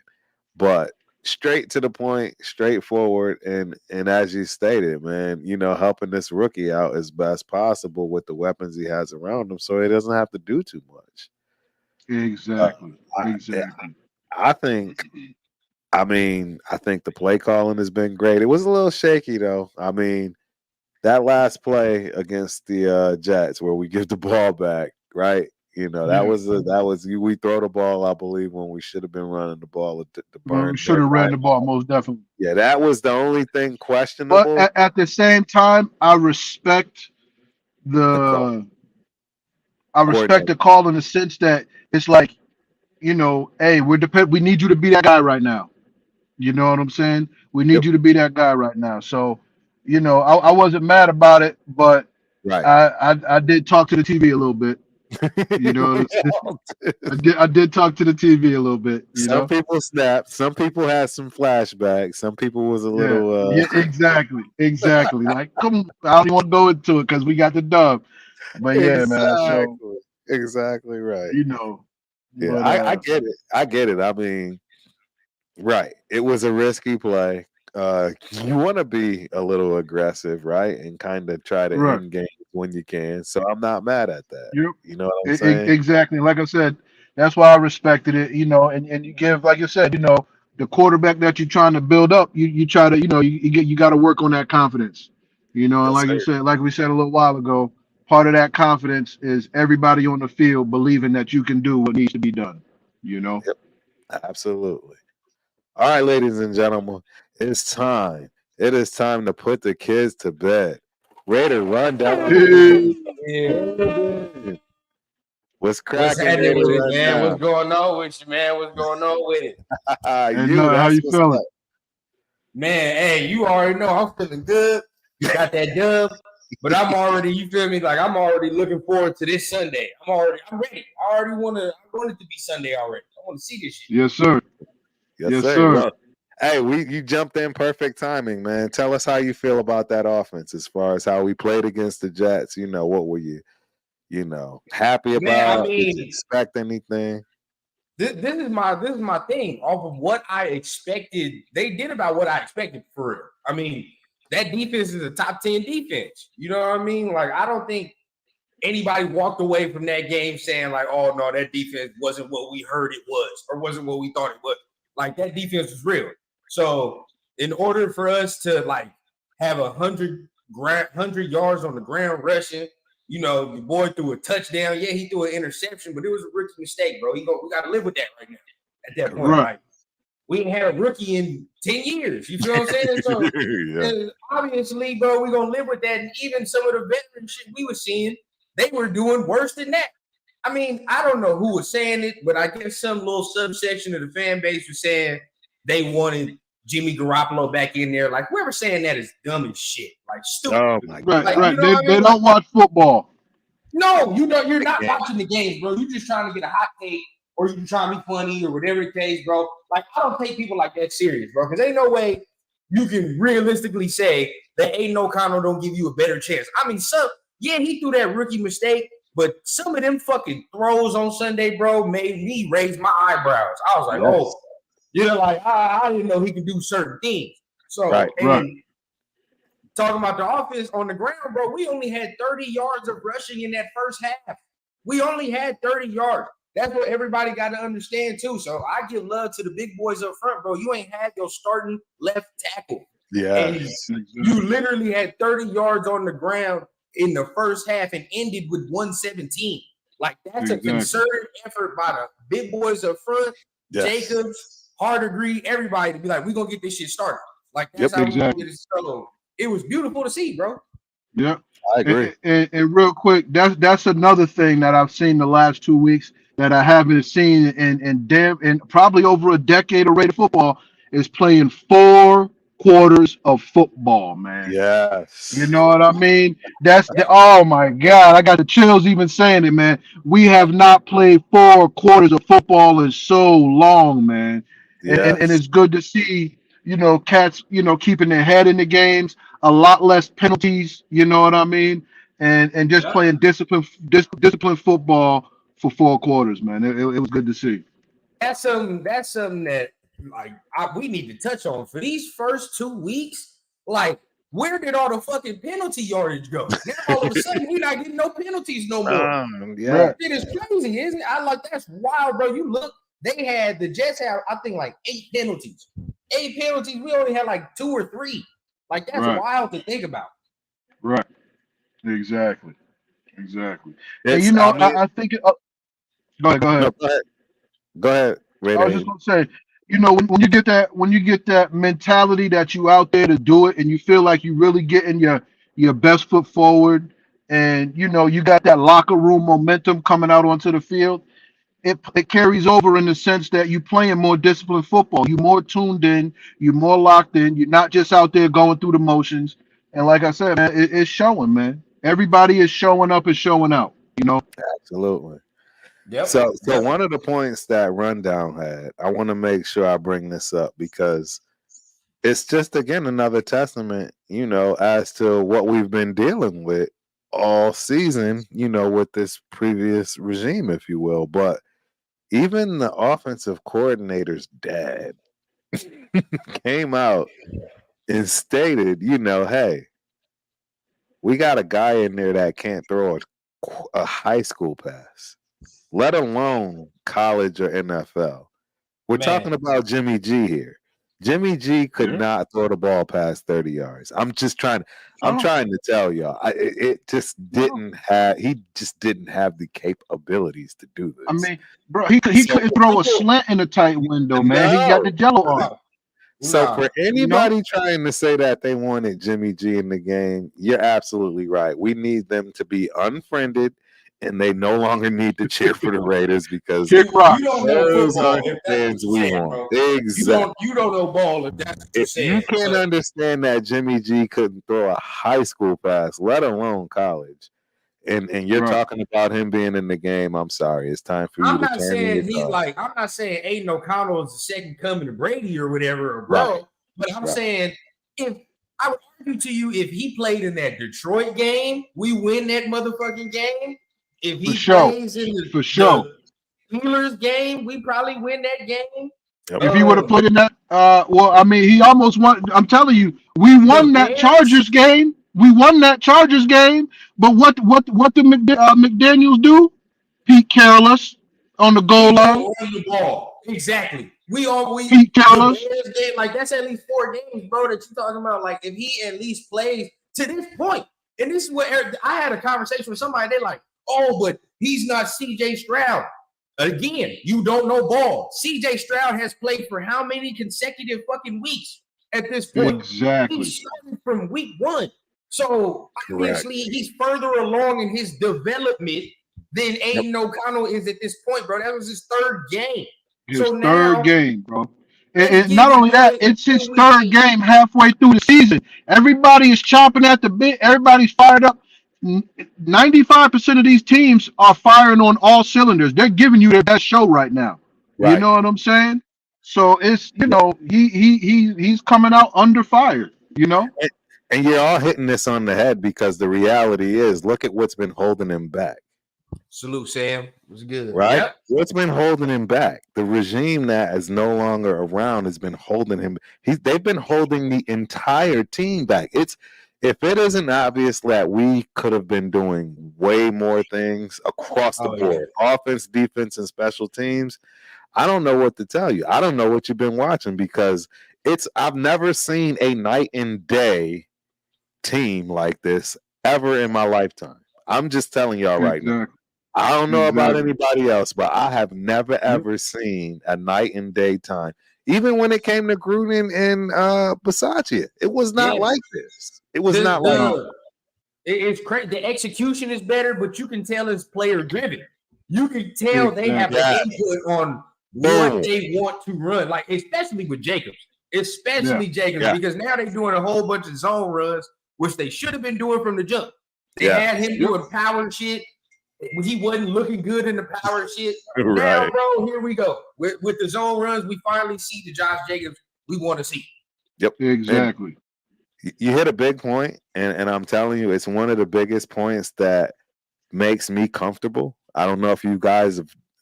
But straight to the point, straightforward, and as you stated, man, helping this rookie out as best possible with the weapons he has around him, so he doesn't have to do too much. Exactly. I, Exactly. I think. I mean, I think the play calling has been great. It was a little shaky though. I mean, that last play against the Jets where we give the ball back, right? You know, Yeah. we throw the ball, I believe, when we should have been running the ball to Well, we burn should their have ran time. the ball most definitely. Yeah, that was the only thing But questionable. at the same time, I respect The call the I respect coordinator. the call in the sense that it's like, hey, we need you to be that guy right now. You know what I'm saying? We need Yep, you to be that guy right now. So, I wasn't mad about it, but right. I did talk to the TV a little bit. You know, We all do. I did talk to the TV a little bit. Some people snapped. Some people had some flashbacks. Some people was a Yeah, little. yeah, exactly. Like, come on, I don't even want to go into it because we got the dub. But yeah, man. So Exactly. Exactly right. you know, Yeah, but I get it. I get it. I mean, right. It was a risky play. You want to be a little aggressive, right? And kind of try to right, end games when you can. So I'm not mad at that. you You know what I'm saying? exactly. Like I said, that's why I respected it. And you give, like you said, the quarterback that you're trying to build up, you try to, you got to work on that confidence. And Yes, like you sir. said, like we said a little while ago, part of that confidence is everybody on the field believing that you can do what needs to be done. You know. Yep, absolutely. All right, ladies and gentlemen, it's time. It is time to put the kids to bed. Raider rundown. Yeah. What's What's cracking, happening Raider with it, man? What's rundown? going on with you, man? What's going on with it? And You, how that's you what's feeling? up. Man, hey, you already know I'm feeling good. Got that dub. But I'm already, you feel me? Like I'm already looking forward to this Sunday. I'm ready. I want it to be Sunday already. I want to see this shit. Yes, sir. Yes, Yes, sir. sir. Well, hey, you jumped in perfect timing, man. Tell us how you feel about that offense as far as how we played against the Jets. What were you, happy Man, I about? Did you mean, expect anything? this is my thing. Off of what I expected, they did about what I expected for real. I mean, that defense is a top 10 defense. You know what I mean? Like, I don't think anybody walked away from that game saying, like, oh no, that defense wasn't what we heard it was, or wasn't what we thought it was. Like, that defense was real. So in order for us to like have 100 yards on the ground rushing, your boy threw a touchdown. Yeah, he threw an interception, but it was a rookie mistake, bro. We got to live with that right now. At that point, Right. like, we ain't had a rookie in 10 years. You feel what I'm saying? So Yeah. and obviously, bro, we're gonna live with that. And even some of the veteran shit we were seeing, they were doing worse than that. I mean, I don't know who was saying it, but I guess some little subsection of the fan base was saying they wanted Jimmy Garoppolo back in there. Like, whoever saying that is dumb as shit. Like, stupid. Oh my Right, God. Like, right. you know They what I they mean? don't watch football. No, you're not Yeah. watching the games, bro. You're just trying to get a hot take, or you're trying to be funny, or whatever the case, bro. Like, I don't take people like that serious, bro, because ain't no way you can realistically say that Aiden O'Connell don't give you a better chance. I mean, he threw that rookie mistake, but some of them fucking throws on Sunday, bro, made me raise my eyebrows. I was like, Yes. I didn't know he could do certain things. So, Right. and Right. talking about the offense on the ground, bro, we only had 30 yards of rushing in that first half. We only had 30 yards. That's what everybody got to understand, too. So I give love to the big boys up front, bro. You ain't had your starting left tackle. And Yes. you literally had 30 yards on the ground in the first half and ended with 117. Like, that's Exactly. a concerted effort by the big boys up front, Yes. Jacobs, Hardegree, everybody to be like, we're going to get this shit started. Like, that's how Exactly. we're going to get it started. It was beautiful to see, bro. Yep. I agree. And real quick, that's another thing that I've seen the last 2 weeks that I haven't seen in probably over a decade of Raider football is playing 4 quarters of football, man. Yes. You know what I mean? Oh my God, I got the chills even saying it, man. We have not played 4 quarters of football in so long, man. And Yes. it's good to see, cats, keeping their head in the games, a lot less penalties, you know what I mean? And just playing disciplined football for 4 quarters, man. It was good to see. That's something that like we need to touch on for these first 2 weeks. Like, Where did all the fucking penalty yardage go? Now all of a sudden we're not getting no penalties no more. Yeah. Right. It is crazy, isn't it? I like that's wild, bro. You look, the Jets have, I think, like 8 penalties. 8 penalties. We only had like 2 or 3. Like that's Right. wild to think about. Right. Exactly. And It's, you know, I mean, I think. Go ahead. no, go ahead. I was just gonna say, you know, when you get that mentality that you out there to do it, and you feel like you really getting your best foot forward, and you know you got that locker room momentum coming out onto the field, it carries over in the sense that you playing more disciplined football. You more tuned in, you more locked in. You're not just out there going through the motions. And like I said, man, it's showing, man. Everybody is showing up and showing out. You know. Absolutely. Yep. So one of the points that Rundown had, I want to make sure I bring this up because it's just again another testament, you know, as to what we've been dealing with all season, you know, with this previous regime, if you will. But even the offensive coordinator's dad came out and stated, you know, hey, we got a guy in there that can't throw a high school pass, let alone college or NFL. We're talking about Jimmy G here. Jimmy G could not throw the ball past 30 yards. I'm trying to tell y'all. He just didn't have the capabilities to do this. I mean, bro, he couldn't throw a slant in a tight window, man. He got the jello on. So for anybody trying to say that they wanted Jimmy G in the game, you're absolutely right. We need them to be unfriended, and they no longer need to cheer for the Raiders because you don't know those football are the fans we want. bro. Exactly. You don't know ball if that's what you're If saying. you can't understand that Jimmy G couldn't throw a high school pass, let alone college, and you're talking about him being in the game, I'm sorry. It's time for you I'm to not turn saying in your car. I'm not saying Aiden O'Connell is the second coming of Brady or whatever, bro. But I'm saying if I would argue to you, if he played in that Detroit game, we win that motherfucking game. If he plays in the Steelers game, we probably win that game. If he would have played in that, well, I mean, he almost won. I'm telling you, we won that Chargers game. But what did McDaniels do? Pete Careless on the goal line. Run the ball. Exactly. Pete Careless. Game, like that's at least 4 games, bro, that you're talking about. Like if he at least plays to this point, and this is what I had a conversation with somebody. They're like, "Oh, but he's not CJ Stroud." Again, you don't know ball. CJ Stroud has played for how many consecutive fucking weeks at this point? Exactly. He started from week 1. So obviously he's further along in his development than Aiden O'Connell is at this point, bro. That was his 3rd game. His third game, bro. And not only that, it's his 3rd game halfway through the season. Everybody is chomping at the bit. Everybody's fired up. 95% of these teams are firing on all cylinders. They're giving you their best show right now. Right. You know what I'm saying? So it's, you know, he's coming out under fire, you know? And you're all hitting this on the head because the reality is, look at what's been holding him back. Salute, Sam. It was good. Right? Yep. What's been holding him back? The regime that is no longer around has been holding him. They've been holding the entire team back. If it isn't obvious that we could have been doing way more things across the board, offense, defense, and special teams, I don't know what to tell you. I don't know what you've been watching because I've never seen a night and day team like this ever in my lifetime. I'm just telling y'all right now. I don't know about anybody else, but I have never ever seen a night and day time. Even when it came to Gruden and Bisaccia, it was not like this. It was not like this. It's crazy. The execution is better, but you can tell it's player driven. You can tell they have an input on what they want to run, like especially with Jacobs. Because now they're doing a whole bunch of zone runs, which they should have been doing from the jump. They had him doing power shit. He wasn't looking good in the power shit. Now, bro, here we go. With the zone runs, we finally see the Josh Jacobs we want to see. Yep. Exactly. And you hit a big point, and I'm telling you, it's one of the biggest points that makes me comfortable. I don't know if you guys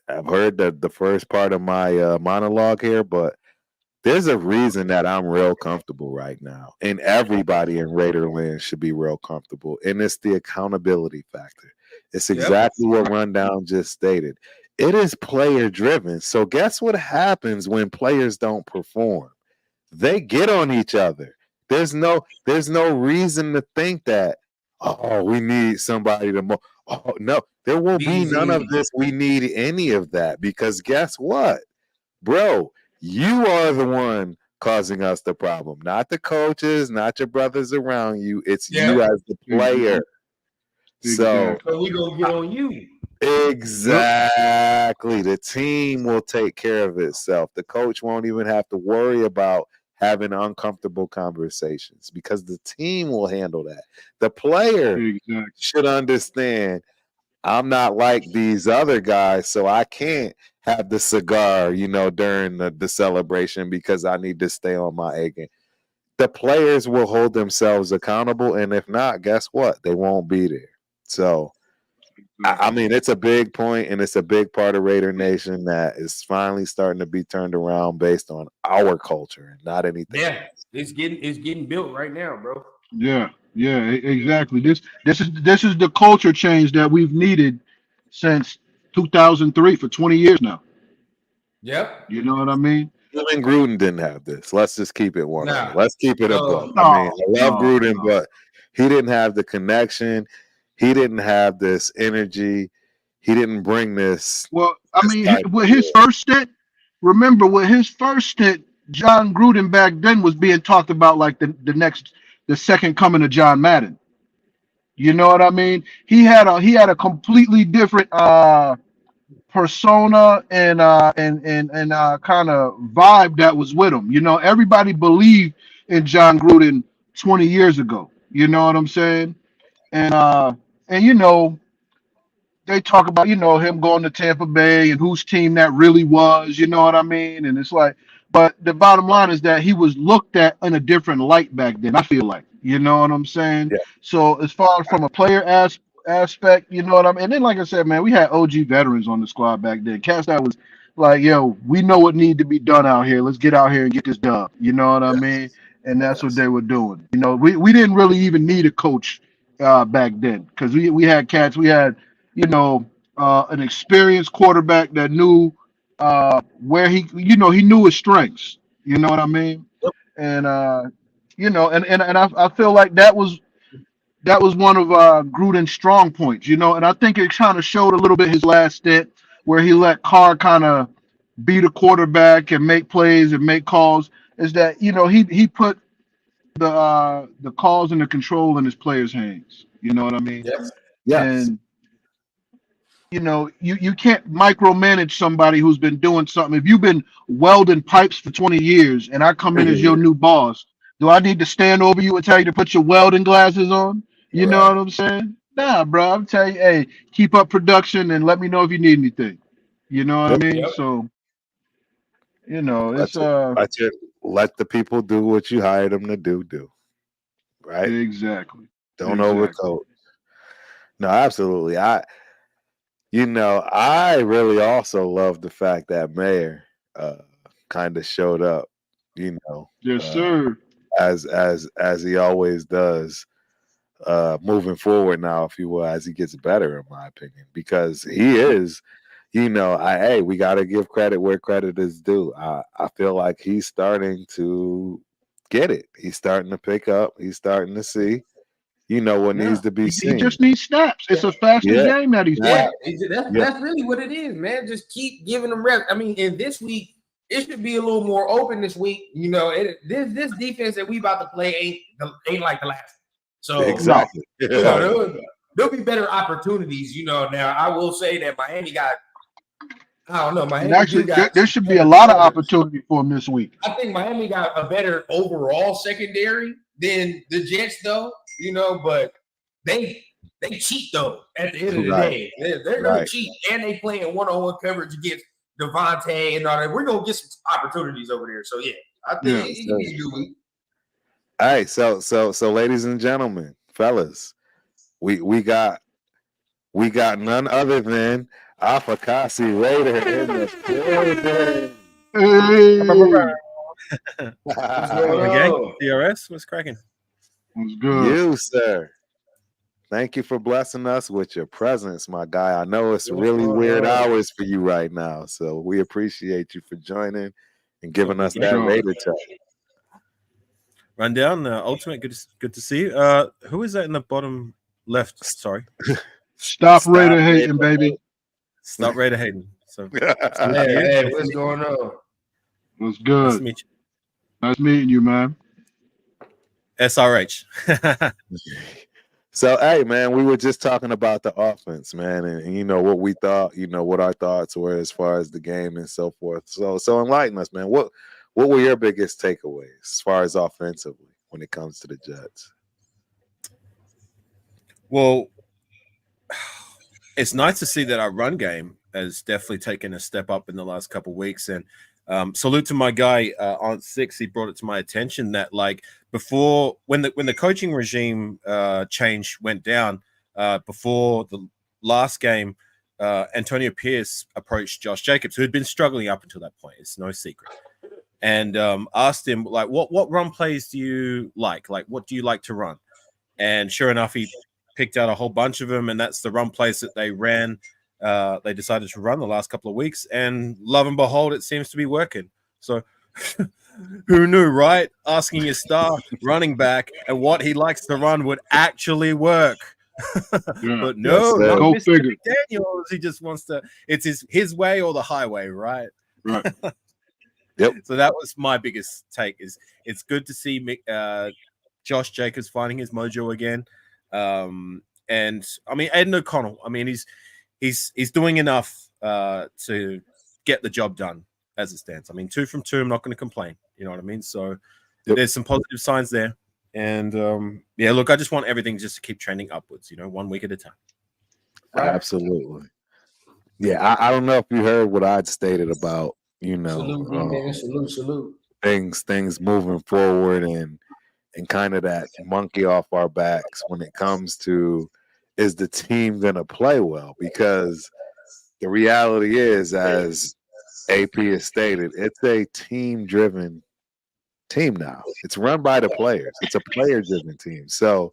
have heard the first part of my monologue here, but there's a reason that I'm real comfortable right now, and everybody in Raiderland should be real comfortable, and it's the accountability factor. It's exactly what Rundown just stated. It is player driven. So guess what happens when players don't perform? They get on each other. There's no reason to think that, oh, we need somebody to oh no, there won't be none of this. We need any of that, because guess what? Bro, you are the one causing us the problem, not the coaches, not your brothers around you. It's you as the player. So we gonna get on you. Exactly. The team will take care of itself. The coach won't even have to worry about having uncomfortable conversations, because the team will handle that. The player should understand, I'm not like these other guys, so I can't have the cigar, during the celebration, because I need to stay on my A game. The players will hold themselves accountable, and if not, guess what? They won't be there. So, I mean, it's a big point, and it's a big part of Raider Nation that is finally starting to be turned around based on our culture and not anything. Yeah, it's getting built right now, bro. Yeah, exactly. This is the culture change that we've needed since 2003 for 20 years now. Yep. You know what I mean? Even Gruden didn't have this. Let's just keep it one. Nah. Let's keep it a book. No, I love Gruden, no. but he didn't have the connection. He didn't have this energy. He didn't bring this. Well, I mean, with his first stint, remember, with his first stint, John Gruden back then was being talked about like the second coming of John Madden. You know what I mean? He had a completely different persona and kind of vibe that was with him. You know, everybody believed in John Gruden 20 years ago. You know what I'm saying? And you know, they talk about, him going to Tampa Bay and whose team that really was, you know what I mean? And it's like, but the bottom line is that he was looked at in a different light back then, I feel like, you know what I'm saying? Yeah. So as far as from a player aspect, you know what I mean? And then, like I said, man, we had OG veterans on the squad back then. Cats that was like, yo, we know what need to be done out here. Let's get out here and get this done. You know what I mean? And that's what they were doing. You know, we didn't really even need a coach back then, because we had cats. We had, an experienced quarterback that knew where he knew his strengths. You know what I mean? Yep. And I feel like that was one of Gruden's strong points. And I think it kind of showed a little bit his last stint, where he let Carr kind of be the quarterback and make plays and make calls. Is that he put the calls and the control in his players' hands. You know what I mean? Yes. And you can't micromanage somebody who's been doing something. If you've been welding pipes for 20 years and I come in as your new boss, do I need to stand over you and tell you to put your welding glasses on? You know what I'm saying? Nah, bro. I'm telling you, hey, keep up production and let me know if you need anything. You know what I mean? Yep. So, it's let the people do what you hired them to do. Right? Exactly. Don't overcoat. No, absolutely. I really also love the fact that Mayor kind of showed up, Yes, sir. As he always does, moving forward now, if you will, as he gets better, in my opinion, because he is, we got to give credit where credit is due. I feel like he's starting to get it. He's starting to pick up. He's starting to see. What needs to be seen. He just needs snaps. It's a faster game that he's playing. That's really what it is, man. Just keep giving them reps. I mean, in this week, it should be a little more open this week. This defense that we about to play ain't like the last one. So exactly. There'll be better opportunities. Now I will say that Miami got. I don't know. Miami actually, there should be a lot of opportunity for him this week. I think Miami got a better overall secondary than the Jets, though. But they cheat though. At the end of the day, they're gonna cheat, and they playing one-on-one coverage against Devontae and all that. We're gonna get some opportunities over there. So I think he's a good week. All right, so ladies and gentlemen, fellas, we got none other than Alpha Kasi Raider in the building. What's Hey, going gang, on? DRS, what's cracking? It's good. You, sir. Thank you for blessing us with your presence, my guy. I know it's really weird hours for you right now, so we appreciate you for joining and giving us that Sure. Raider talk. Rundown, Ultimate, good to see you. Who is that in the bottom left? Sorry. Stop Raider hating, baby. Stop Raider Hayden. So, Hey, what's going on? It's nice to good. meet you. Nice meeting you, man. SRH. So, hey, man, we were just talking about the offense, man, and you know what we thought, you know what our thoughts were as far as the game and so forth. So enlighten us, man. What were your biggest takeaways as far as offensively when it comes to the Jets? Well, it's nice to see that our run game has definitely taken a step up in the last couple of weeks. And salute to my guy Aunt Six. He brought it to my attention that like before when the coaching regime change went down before the last game, Antonio Pierce approached Josh Jacobs, who had been struggling up until that point. It's no secret. And asked him like, what run plays do you like? Like, what do you like to run? And sure enough, he picked out a whole bunch of them, and that's the run plays that they ran. They decided to run the last couple of weeks, and lo and behold, it seems to be working. So who knew, right? Asking your star running back and what he likes to run would actually work. Yeah. But no, Yes, not go Mr. figure. McDaniels. He just wants to, it's his way or the highway, right? Right. Yep. So that was my biggest take. Is it's good to see Josh Jacobs finding his mojo again. And I mean, Aiden O'Connell, I mean, he's doing enough to get the job done as it stands. I mean, 2 from 2, I'm not going to complain. You know what I mean? So there's some positive signs there. And yeah, look, I just want everything just to keep trending upwards, you know, 1 week at a time. Absolutely. Yeah, I don't know if you heard what I'd stated about, you know, Salute, man. Salute. things moving forward and kind of that monkey off our backs when it comes to, is the team going to play well? Because the reality is, as AP has stated, it's a team-driven team now. It's run by the players. It's a player-driven team. So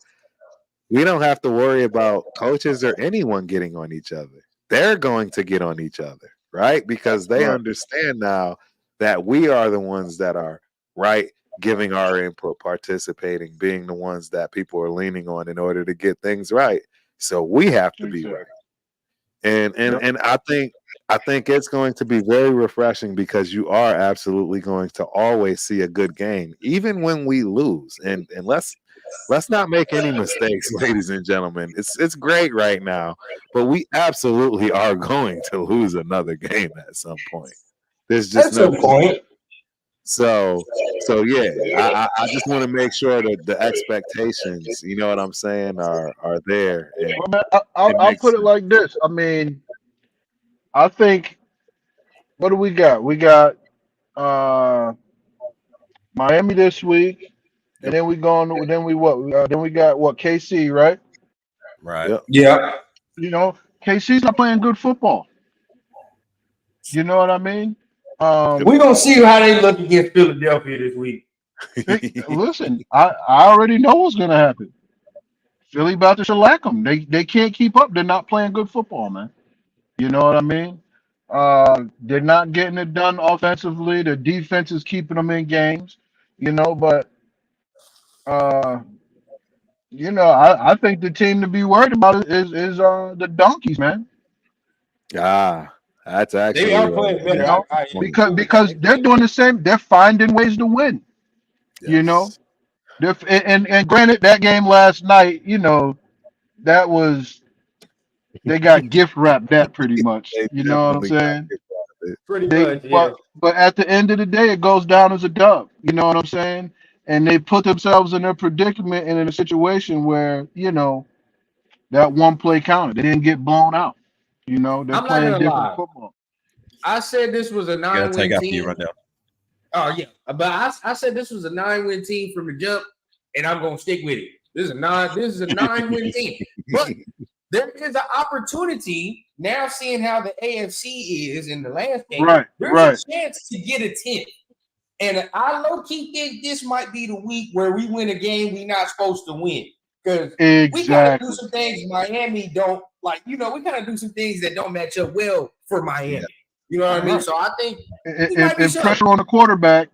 we don't have to worry about coaches or anyone getting on each other. They're going to get on each other, right? Because they understand now that we are the ones that are right, giving our input, participating, being the ones that people are leaning on in order to get things right. So we have to be right. And I think it's going to be very refreshing, because you are absolutely going to always see a good game, even when we lose. And let's not make any mistakes, ladies and gentlemen. It's great right now, but we absolutely are going to lose another game at some point. There's just no point. So yeah, I just want to make sure that the expectations, you know what I'm saying, are there. And Well, man, I'll put it like this. I mean, I think, what do we got? We got Miami this week, and then we got what, KC, right? Right. Yep. Yeah. You know, KC's not playing good football. You know what I mean? We're gonna see how they look against Philadelphia this week. Listen, I already know what's gonna happen. Philly about to shellac them. They can't keep up. They're not playing good football, man. You know what I mean? They're not getting it done offensively. The defense is keeping them in games. You know, but you know, I think the team to be worried about is the Donkeys, man. That's actually They are playing better. You know, I because they're doing the same. They're finding ways to win. You know, and granted, that game last night, you know, that was, they got gift wrapped that pretty much. They You know what I'm definitely got saying? gift wrapped. pretty much. But at the end of the day, it goes down as a dub. You know what I'm saying? And they put themselves in a predicament and in a situation where, you know, that one play counted. They didn't get blown out. You know, they're I'm not playing gonna different lie. football. I said this was a Gotta take 9-win after you team. run down. Oh yeah, but I said this was a 9-win team from the jump, and I'm gonna stick with it. This is a 9-win team. But there is an opportunity now, seeing how the AFC is in the last game. Right, There's right. a chance to get a 10th. And I low-key think this might be the week where we win a game we're not supposed to win. Because we kind of do some things Miami don't like, we kind of do some things that don't match up well for Miami. Yeah. You know what I mean? So I think and pressure on the quarterback.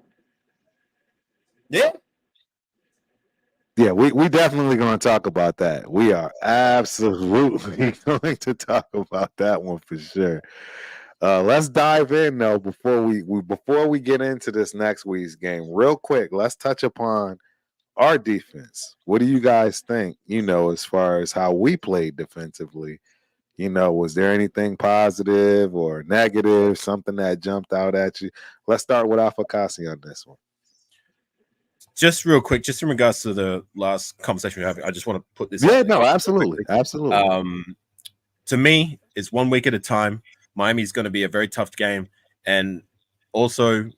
Yeah. Yeah, we definitely going to talk about that. We are absolutely going to talk about that one for sure. Let's dive in though before we get into this next week's game. Real quick, let's touch upon our defense. What do you guys think? As far as how we played defensively, was there anything positive or negative, something that jumped out at you? Let's start with Afakasi on this one. Just real quick, just in regards to the last conversation we're having, I just want to put this. Yeah, no, absolutely. To me, it's 1 week at a time. Miami's going to be a very tough game, and also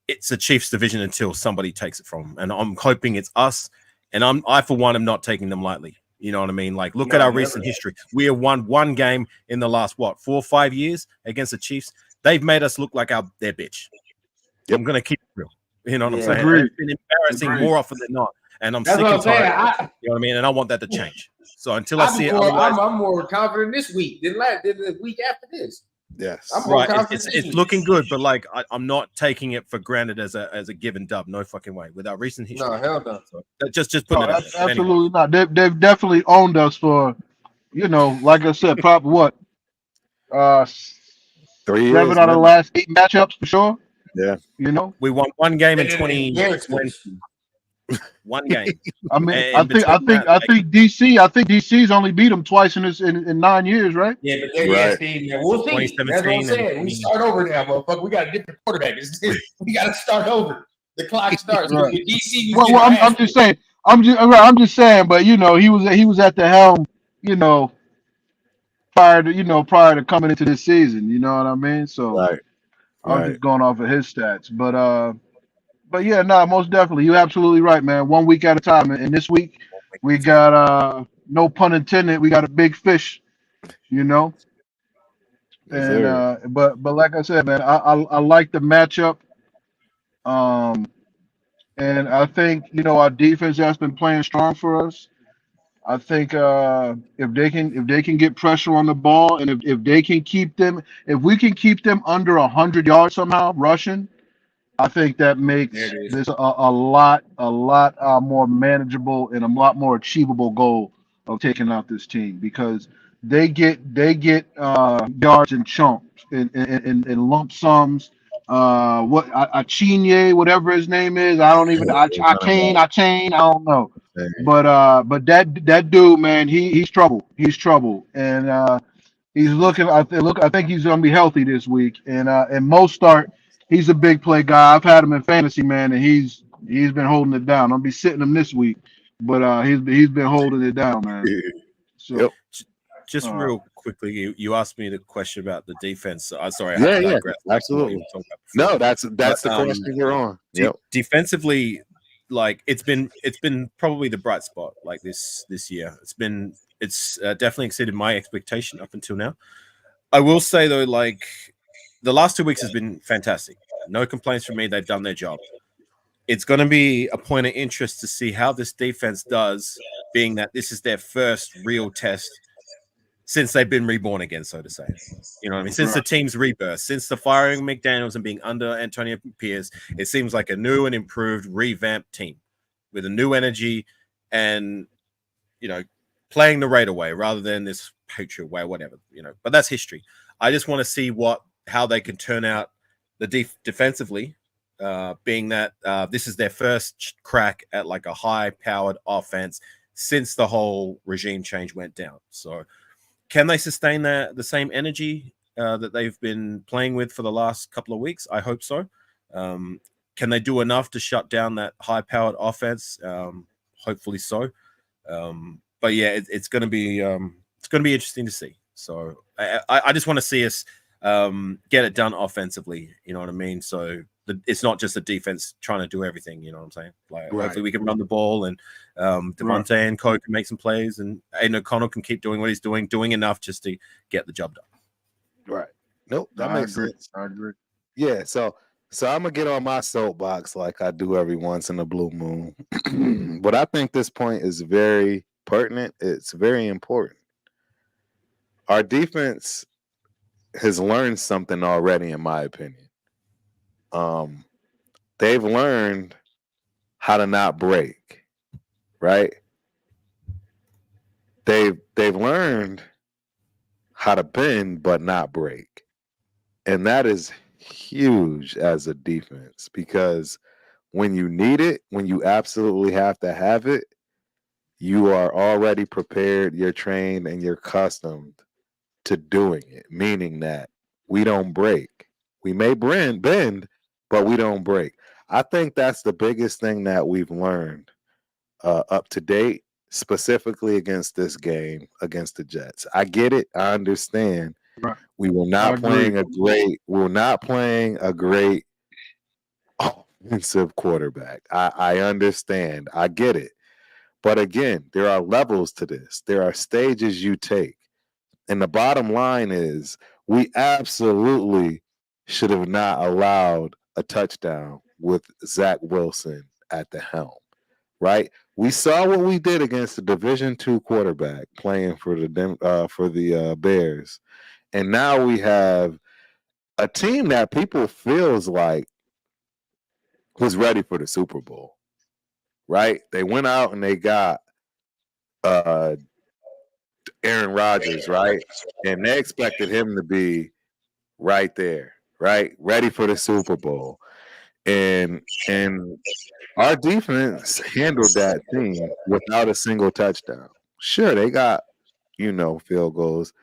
it's a Chiefs division until somebody takes it from them. And I'm hoping it's us. And I for one, am not taking them lightly. You know what I mean? Like, look at our recent history. We have won one game in the last 4 or 5 years against the Chiefs. They've made us look like their bitch. Yep. I'm going to keep it real. You know what I'm saying? Agreed. It's been embarrassing more often than not. And I'm sick and tired. You know what I mean? And I want that to change. So until I see it, I'm more confident this week than the week after this. Yes, I'm more right. It's looking good, but like I'm not taking it for granted as a given dub. No fucking way. With our recent history, no, hell no. So just putting it out there. Absolutely not. They've definitely owned us for, like I said, probably what 3 years, 7 out of the last 8 matchups for sure. Yeah, we won one game in 2020. One game. I mean, I think DC's only beat them twice in 9 years, right? Yeah, but we'll see. That's what I'm saying. We start over now, motherfucker. We got a different quarterback. We got to start over. The clock starts. Right. With DC. I'm just saying. I'm just saying. But he was at the helm. Prior to coming into this season. You know what I mean? So right. I'm just going off of his stats. But yeah, no, most definitely. You're absolutely right, man. 1 week at a time. And this week we got no pun intended, we got a big fish, Yes, and but like I said, man, I like the matchup. And I think, our defense has been playing strong for us. I think if they can get pressure on the ball, and if we can keep them under 100 yards somehow rushing, I think that makes this a lot more manageable and a lot more achievable goal of taking out this team, because they get yards in chunks in lump sums. Achinye, whatever his name is, I don't know. But that dude, man, he's trouble. He's trouble, and he's looking. I think he's gonna be healthy this week, and Mostert. He's a big play guy. I've had him in fantasy, man, and he's been holding it down. I'll be sitting him this week, but he's been holding it down, man. So, just real quickly, you asked me the question about the defense. Sorry, yeah, absolutely. No, that's the question we're on. Defensively, like it's been probably the bright spot like this year. It's definitely exceeded my expectation up until now. I will say though, like, the last 2 weeks has been fantastic. No complaints from me. They've done their job. It's going to be a point of interest to see how this defense does, being that this is their first real test since they've been reborn again, so to say. You know what I mean? Since the team's rebirth, since the firing of McDaniels and being under Antonio Pierce, it seems like a new and improved, revamped team with a new energy and, playing the Raider way rather than this Patriot way or whatever, But that's history. I just want to see how they can turn out the defensively, being that this is their first crack at like a high-powered offense since the whole regime change went down. So can they sustain the same energy that they've been playing with for the last couple of weeks? I hope so. Can they do enough to shut down that high-powered offense? Hopefully so. But yeah, it's going to be interesting to see. So I just want to see us get it done offensively, you know what I mean? So it's not just the defense trying to do everything, you know what I'm saying? Like, hopefully we can run the ball, and Devontae and Cole can make some plays, and Aiden O'Connell can keep doing what he's doing enough just to get the job done. Right. Nope, that makes sense. I agree. Yeah, so So I'm gonna get on my soapbox like I do every once in a blue moon. But I think this point is very pertinent. It's very important. Our defense has learned something already, in my opinion. They've learned how to not break, right? They've learned how to bend but not break. And that is huge as a defense because when you need it, when you absolutely have to have it, you are already prepared, you're trained, and you're accustomed to doing it, meaning that we don't break. We may bend, but we don't break. I think that's the biggest thing that we've learned up to date, specifically against this game against the Jets. I get it. I understand. Right. We were I not agree. playing a great offensive quarterback. I understand. I get it. But again, there are levels to this. There are stages you take. And the bottom line is we absolutely should have not allowed a touchdown with Zach Wilson at the helm, right? We saw what we did against the Division II quarterback playing for the Bears. And now we have a team that people feels like was ready for the Super Bowl, right? They went out and they got Aaron Rodgers, right? And they expected him to be right there, right? Ready for the Super Bowl. And our defense handled that team without a single touchdown. Sure, they got, field goals.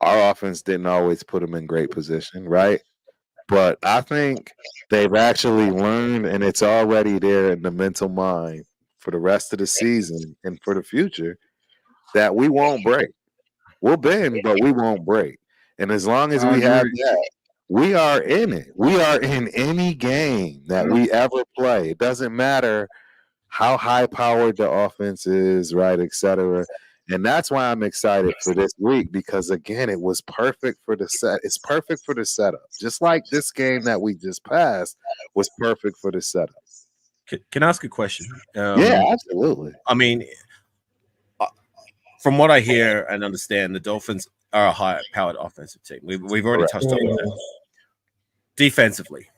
Our offense didn't always put them in great position, right? But I think they've actually learned, and it's already there in the mental mind for the rest of the season and for the future, that we won't break. We'll bend, but we won't break. And as long as I we have agree. that, we are in it. We are in any game that we ever play. It doesn't matter how high-powered the offense is, right, et cetera. And that's why I'm excited for this week because, again, it was perfect for the set. It's perfect for the setup. Just like this game that we just passed was perfect for the setup. Can I ask a question? Yeah, absolutely. I mean, from what I hear and understand, the Dolphins are a high-powered offensive team. We've already touched on that. Defensively,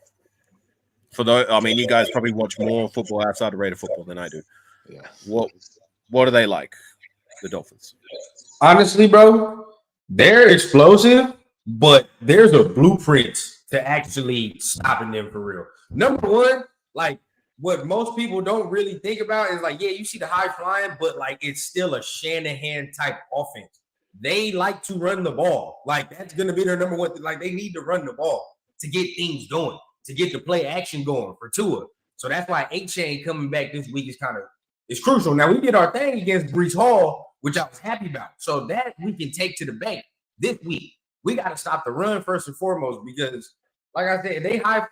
you guys probably watch more football outside of Raider football than I do. Yeah. What are they like, the Dolphins? Honestly, bro, they're explosive, but there's a blueprint to actually stopping them for real. Number one, like what most people don't really think about is like, yeah, you see the high flying, but like it's still a Shanahan type offense. They like to run the ball. Like that's going to be their number one. Like they need to run the ball to get things going, to get the play action going for Tua. So that's why Achane coming back this week is crucial. Now we did our thing against Breece Hall, which I was happy about. So that we can take to the bank this week. We got to stop the run first and foremost because, like I said, they high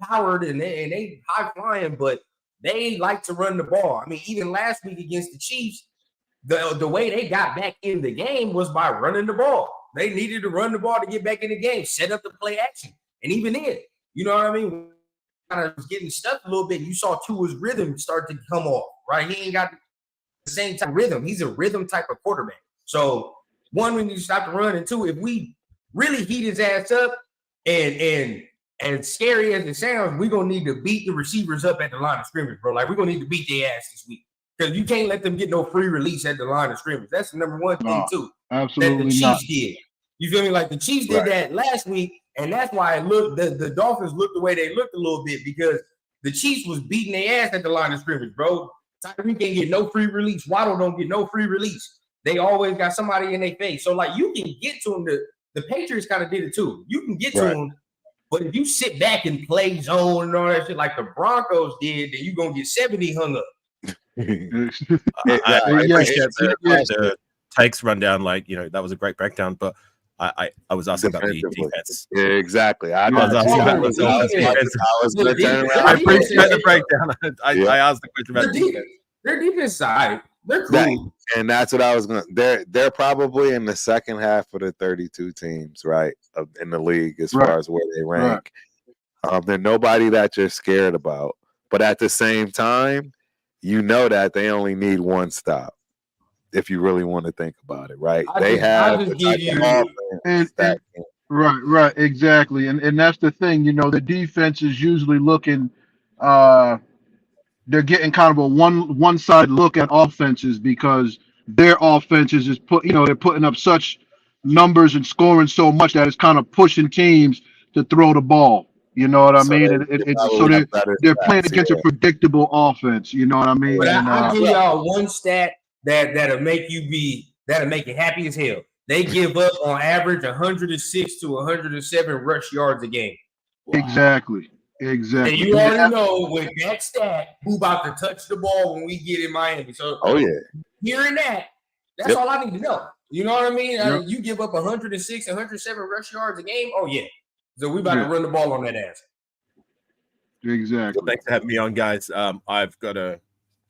powered and they high flying, but they like to run the ball. I mean, even last week against the Chiefs, the way they got back in the game was by running the ball. They needed to run the ball to get back in the game, set up the play action. And even then, you know what I mean? Kind of getting stuck a little bit. You saw Tua's rhythm start to come off, right? He ain't got the same type of rhythm. He's a rhythm type of quarterback. So, one, we need to stop the run. And two, if we really heat his ass up and scary as it sounds, we're going to need to beat the receivers up at the line of scrimmage, bro. Like, we're going to need to beat their ass this week. Because you can't let them get no free release at the line of scrimmage. That's the number one thing, too. Absolutely that the Chiefs not. did. You feel me? Like the Chiefs did that last week, and that's why it looked the Dolphins looked the way they looked a little bit because the Chiefs was beating their ass at the line of scrimmage, bro. Tyreek can't get no free release. Waddle don't get no free release. They always got somebody in their face. So like you can get to them. The Patriots kind of did it too. You can get to them, but if you sit back and play zone and all that shit like the Broncos did, then you're gonna get 70 hung up. I appreciate the takes rundown. Like that was a great breakdown, but I was asking about the defense. Yeah, exactly. I was asking about the defense. I appreciate the breakdown. I asked the question about the defense. Their defense side, they're cool. Right. And that's what I was going to. They're probably in the second half of the 32 teams, right, in the league as far as where they rank. They're nobody that you're scared about. But at the same time, you know that they only need one stop. If you really want to think about it, right? They have I'll the just give type of you. offense that Right, exactly. And that's the thing, the defense is usually looking uh they're getting kind of a one side look at offenses because their offenses is they're putting up such numbers and scoring so much that it's kind of pushing teams to throw the ball. You know what I so mean? they So probably have better they're playing stats. against a predictable offense. You know what I mean? But And I'll give y'all one stat that'll make you happy as hell. They give up on average 106 to 107 rush yards a game. exactly. And you already know with that stat who about to touch the ball when we get in Miami. So Oh yeah, hearing that's Yep. all I need to know. You know what I mean? Yep. You give up 106, 107 rush yards a game. Oh yeah. So we about Yeah. to run the ball on that ass. Exactly. Well, thanks for having me on, guys. I've got to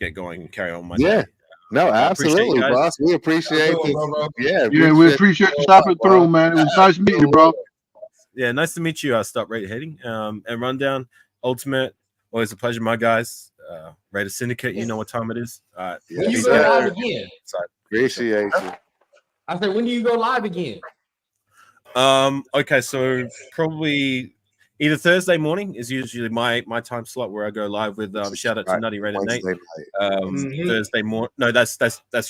get going and carry on my yeah. day. No, I appreciate absolutely, you guys. boss. We appreciate How you doing, it. bro? Yeah, Yeah, we appreciate you stopping through, man. It was nice meeting you, bro. Yeah, nice to meet you. Stop rate heading and rundown. Ultimate, always a pleasure, my guys. Raider Syndicate, you know what time it is. All right. When you Yes, go sir. live again? Appreciate you. I said, when do you go live again? Okay, so probably either Thursday morning is usually my time slot where I go live with shout out to Right. Nutty Raider Nate. Wednesday night. Thursday morning. No, that's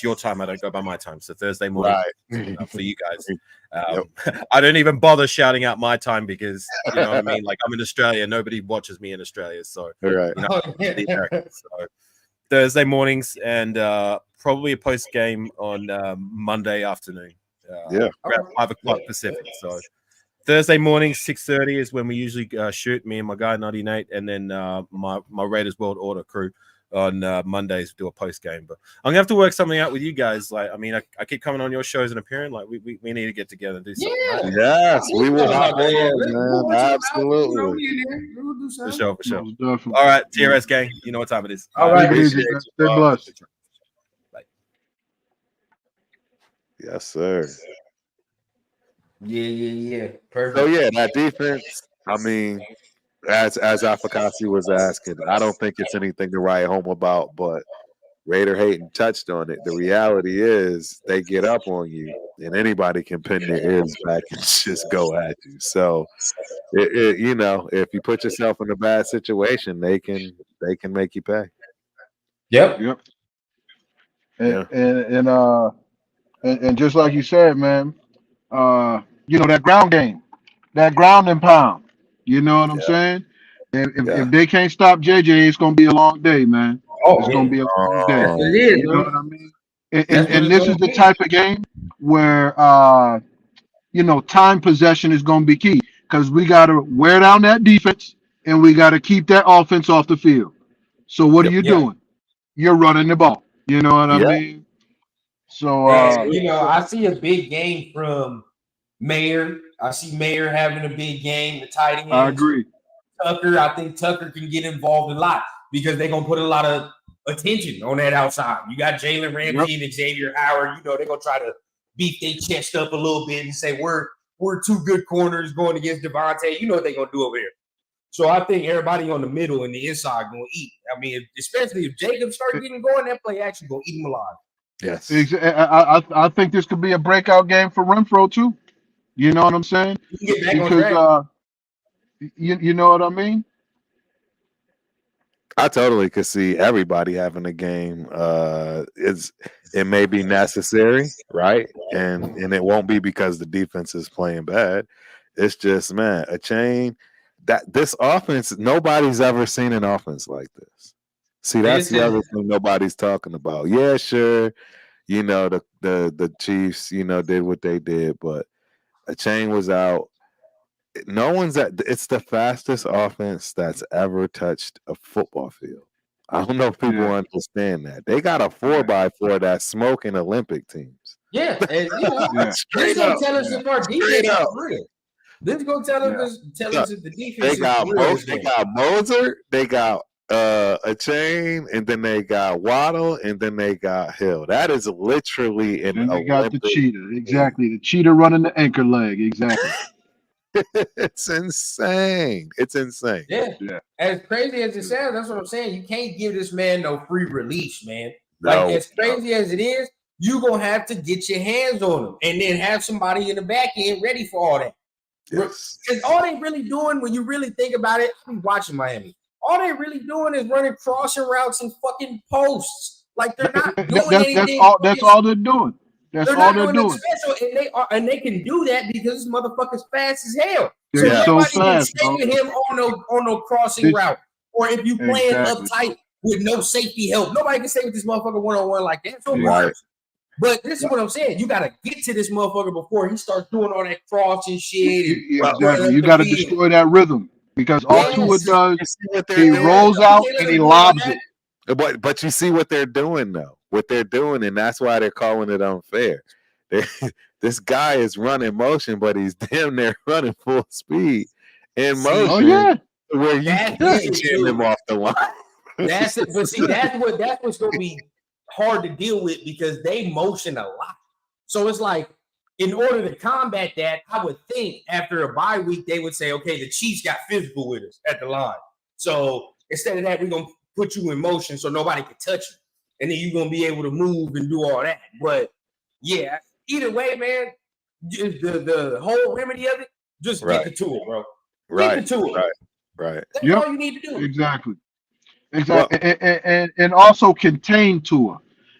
your time. I don't go by my time. So Thursday morning Right. for you guys. I don't even bother shouting out my time because you know what I mean. Like I'm in Australia, nobody watches me in Australia, so Right. you know, the Americans. So Thursday mornings and probably a post game on Monday afternoon. Yeah. Around 5 o'clock Pacific. So Thursday morning, 6:30 is when we usually shoot. Me and my guy Nutty Nate, and then my Raiders World Order crew on Mondays do a post game. But I'm gonna have to work something out with you guys. Like, I mean, I keep coming on your shows and appearing. Like, we need to get together and do something. Yeah. Right? Yes, we will hop Yeah. on, man. Absolutely. For sure, for sure. Most definitely. All right, TRS gang, you know what time it is. All right. Take it easy, Appreciate man. you, Stay bro. blessed. Yes, sir. Yeah. Perfect. So yeah, that defense. I mean, as Afakasi was asking, I don't think it's anything to write home about. But Raider Hayden touched on it. The reality is they get up on you, and anybody can pin their ears back and just go at you. So, if you put yourself in a bad situation, they can make you pay. Yep. Yep. Yeah. And just like you said, man, that ground game, that ground and pound. You know what I'm saying? If they can't stop JJ, it's gonna be a long day, man. It's gonna be a long day. It is, You know bro. what I mean? That's And what and it's this gonna is the be. type of game where time possession is gonna be key because we gotta wear down that defense and we gotta keep that offense off the field. So what are you doing? You're running the ball. You know what I mean? So And, I see a big game from Mayer. I see Mayer having a big game. The tight end. I agree. Tucker. I think Tucker can get involved a lot because they're gonna put a lot of attention on that outside. You got Jalen Ramsey and Xavier Howard. They're gonna try to beat their chest up a little bit and say we're two good corners going against Devontae. You know what they're gonna do over here. So I think everybody on the middle and the inside gonna eat. I mean, especially if Jacob starts getting going, that play actually gonna eat him alive. Yes. I think this could be a breakout game for Renfro too. You know what I'm saying? You can get back on track. You know what I mean? I totally could see everybody having a game. It may be necessary, right? And it won't be because the defense is playing bad. It's just, man, a chain that this offense, nobody's ever seen an offense like this. See, that's the other thing nobody's talking about. Yeah, sure. The Chiefs, did what they did, but a chain was out. It's the fastest offense that's ever touched a football field. I don't know if people understand that. They got a 4x4 that's smoking Olympic teams. Yeah, and this is gonna tell us if our defense is real. This is gonna tell us if the defense They got is real. they got Moser, they got a chain, and then they got Waddle, and then they got Hill. That is literally an And they got the Olympic cheetah. Exactly. The cheetah running the anchor leg. Exactly. It's insane. It's insane. Yeah. Yeah. As crazy as it sounds, that's what I'm saying. You can't give this man no free release, man. No, Like, as crazy as it is, you're going to have to get your hands on him and then have somebody in the back end ready for all that. yes. Because all they really doing, when you really think about it, I be watching Miami. All they really doing is running crossing routes and fucking posts. Like, they're not doing anything. That's all they're doing. That's They're all not they're doing doing. it special, and they can do that because this motherfucker's fast as hell. They're Yeah. so nobody can fast, stay bro. with him on no crossing This- route. Or if you playing Exactly. uptight with no safety help, nobody can stay with this motherfucker one-on-one like that. So Right. But this is what I'm saying. You got to get to this motherfucker before he starts doing all that crossing shit. And Yeah, exactly. You got to destroy that rhythm because all Yes. Tua does, You see what they're he doing? rolls out and he lobs it. But you see what they're doing though. What they're doing, and that's why they're calling it unfair. This guy is running motion, but he's damn near running full speed in motion. Oh yeah, Where you That's can't it, get too. him off the line. That's it. But see, that's what's gonna be hard to deal with because they motion a lot. So it's like, in order to combat that, I would think after a bye week they would say, okay, the Chiefs got physical with us at the line. So instead of that, we're gonna put you in motion so nobody can touch you, and then you're gonna be able to move and do all that. But yeah, either way, man, the whole remedy of it, just Right. get to it, bro. Right, Get to it. right. That's Yep. all you need to do. exactly. And also contain Tua,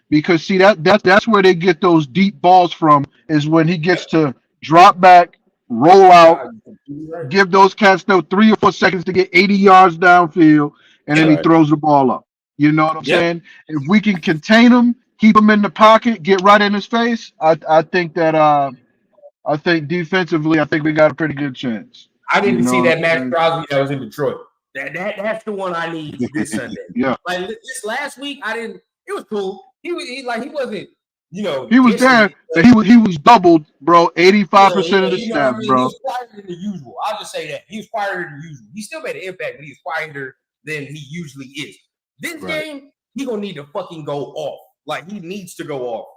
because see that's where they get those deep balls from is when he gets to drop back, roll out, give those cats 3 or 4 seconds to get 80 yards downfield, and then he Right. throws the ball up. You know what I'm Yep. saying? If we can contain him, keep him in the pocket, get right in his face, I think that I think defensively, I think we got a pretty good chance. I didn't You see know that what Max I'm saying? Crosby that was in Detroit. That's the one I need this Sunday. Yeah. Like this last week, I didn't. It was cool. He wasn't. He was there, but he was doubled, bro. 85% of the you know what I snaps, mean? He bro. was quieter than the usual. I'll just say that he was quieter than usual. He still made an impact, but he's quieter than he usually is. This Right. game, he gonna need to fucking go off. Like he needs to go off.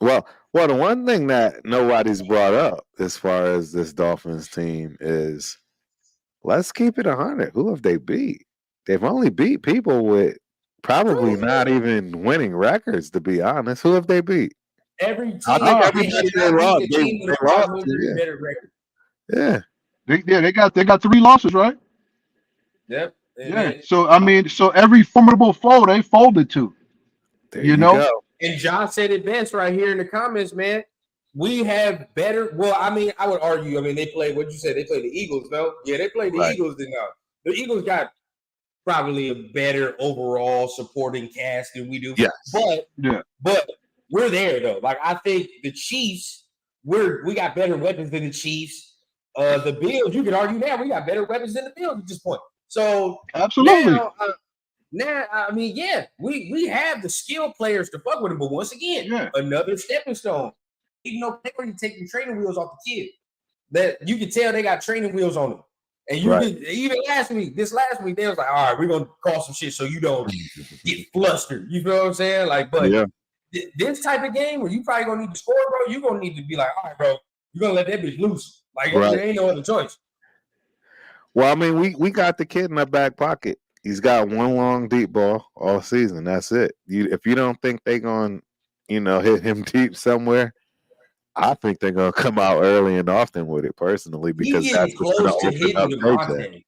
Well, the one thing that nobody's brought up as far as this Dolphins team is, let's keep it 100. Who have they beat? They've only beat people with probably not even winning records, to be honest. Who have they beat? Every team, I think everybody they lost, beat the team with a they lost 500 to, yeah. better record. Yeah. They got 3 losses, right? Yep. And Yeah. then- So I mean, so every formidable foe they folded to. There You know? go. And John said it best right here in the comments, man. We have better. Well, I mean, I would argue. I mean, they played. What you said? They played the Eagles, no? Yeah, they played the Right. Eagles. The Eagles got probably a better overall supporting cast than we do. Yes. But we're there though. Like I think the Chiefs, we got better weapons than the Chiefs. The Bills, you could argue now we got better weapons than the Bills at this point. So Absolutely. now, I mean, yeah, we have the skill players to fuck with him, but once again, Yeah. another stepping stone. Even though they already taking training wheels off the kid, that you can tell they got training wheels on them. And you Right. could, even last week, they was like, all right, we're gonna call some shit so you don't get flustered. You feel what I'm saying? Like, but Yeah. This type of game where you probably gonna need to score, bro, you're gonna need to be like, all right, bro, you're gonna let that bitch loose. Like, Right. there ain't no other choice. Well, I mean, we got the kid in our back pocket. He's got one long deep ball all season. That's it. If you don't think they're going, hit him deep somewhere, I think they're going to come out early and often with it personally because He that's getting what's going close to to open up hitting Devontae. Devontae.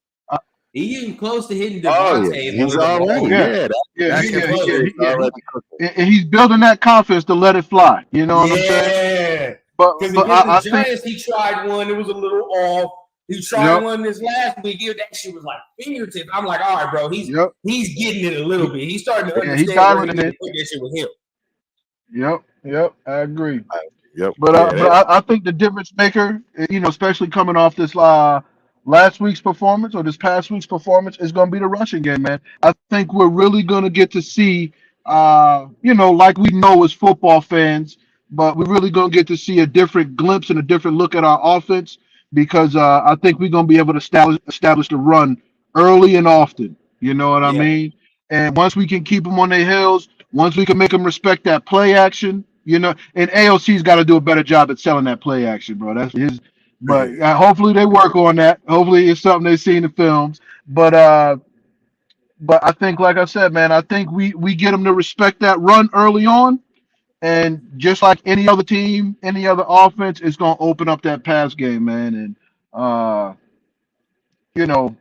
He getting close to hitting Oh, Devontae. yeah. if He's he was already, on. Yeah. yeah. Yeah, That he- kid yeah, is yeah, already cooking. And he's building that confidence to let it fly. You know what I'm saying? Yeah. But Because I against the think Giants, he tried one. It was a little off. He tried Yep. one this last week. That shit was like fingertip. I'm like, all right, bro. He's yep, getting it a little bit. He's starting to Yeah, he's understand where dialing he it. can put that shit with him. yep, I agree. Yep. But Yeah, I think the difference maker, especially coming off this last week's performance or this past week's performance, is going to be the rushing game, man. I think we're really going to get to see, like we know as football fans, but we're really going to get to see a different glimpse and a different look at our offense because I think we're going to be able to establish the run early and often. You know what I Yeah. mean? And once we can keep them on their heels, once we can make them respect that play action, and AOC's got to do a better job at selling that play action, bro. That's But hopefully they work on that. Hopefully it's something they see in the films. But I think, like I said, man, I think we get them to respect that run early on, and just like any other team, any other offense, it's gonna open up that pass game, man. And you know,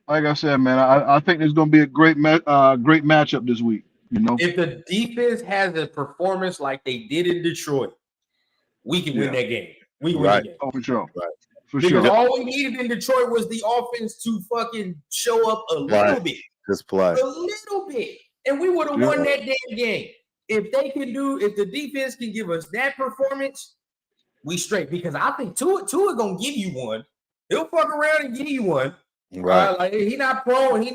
like I said, man, I think there's gonna be a great great matchup this week. You know, If the defense has a performance like they did in Detroit, we can win that game. We can win the game. oh, for sure, Right. for Because sure. all we needed in Detroit was the offense to fucking show up a little Right. bit. Just play. A little bit. And we would have won that damn game. If the defense can give us that performance, we straight. Because I think Tua gonna give you one. He'll fuck around and give you one. Right. Like he not prone to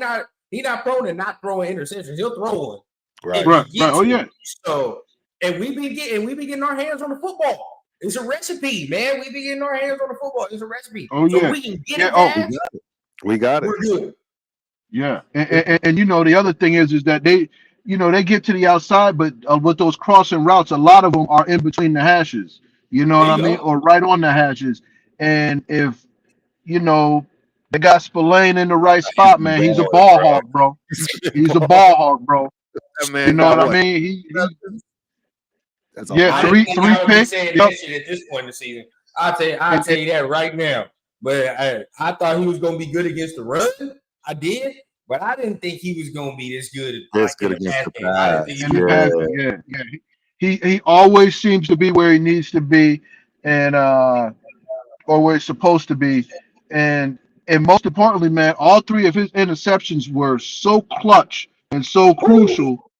not throwing interceptions. He'll throw one. Right. Right. Oh yeah. So and we be getting our hands on the football. It's a recipe, man. We be getting our hands on the football. It's a recipe. Oh, so yeah. we can get Yeah, it oh, back. We got it. We're good. Yeah, and you know the other thing is that they get to the outside, but with those crossing routes, a lot of them are in between the hashes. You know what I mean, or right on the hashes. And if they got Spillane in the right spot, man, he's a ball hawk, bro. He's a ball hawk, bro. That man You know got what I what? mean? That's Yeah, all. three picks. Saying Yep. that shit at this point in the season. I'll tell you that right now. But I thought he was gonna be good against the run. I did, but I didn't think he was gonna be this good. This good in the against the pass game. I didn't pass. think he In the Yeah. pass, yeah. He always seems to be where he needs to be, and or where he's supposed to be, and most importantly, man, all three of his interceptions were so clutch and so crucial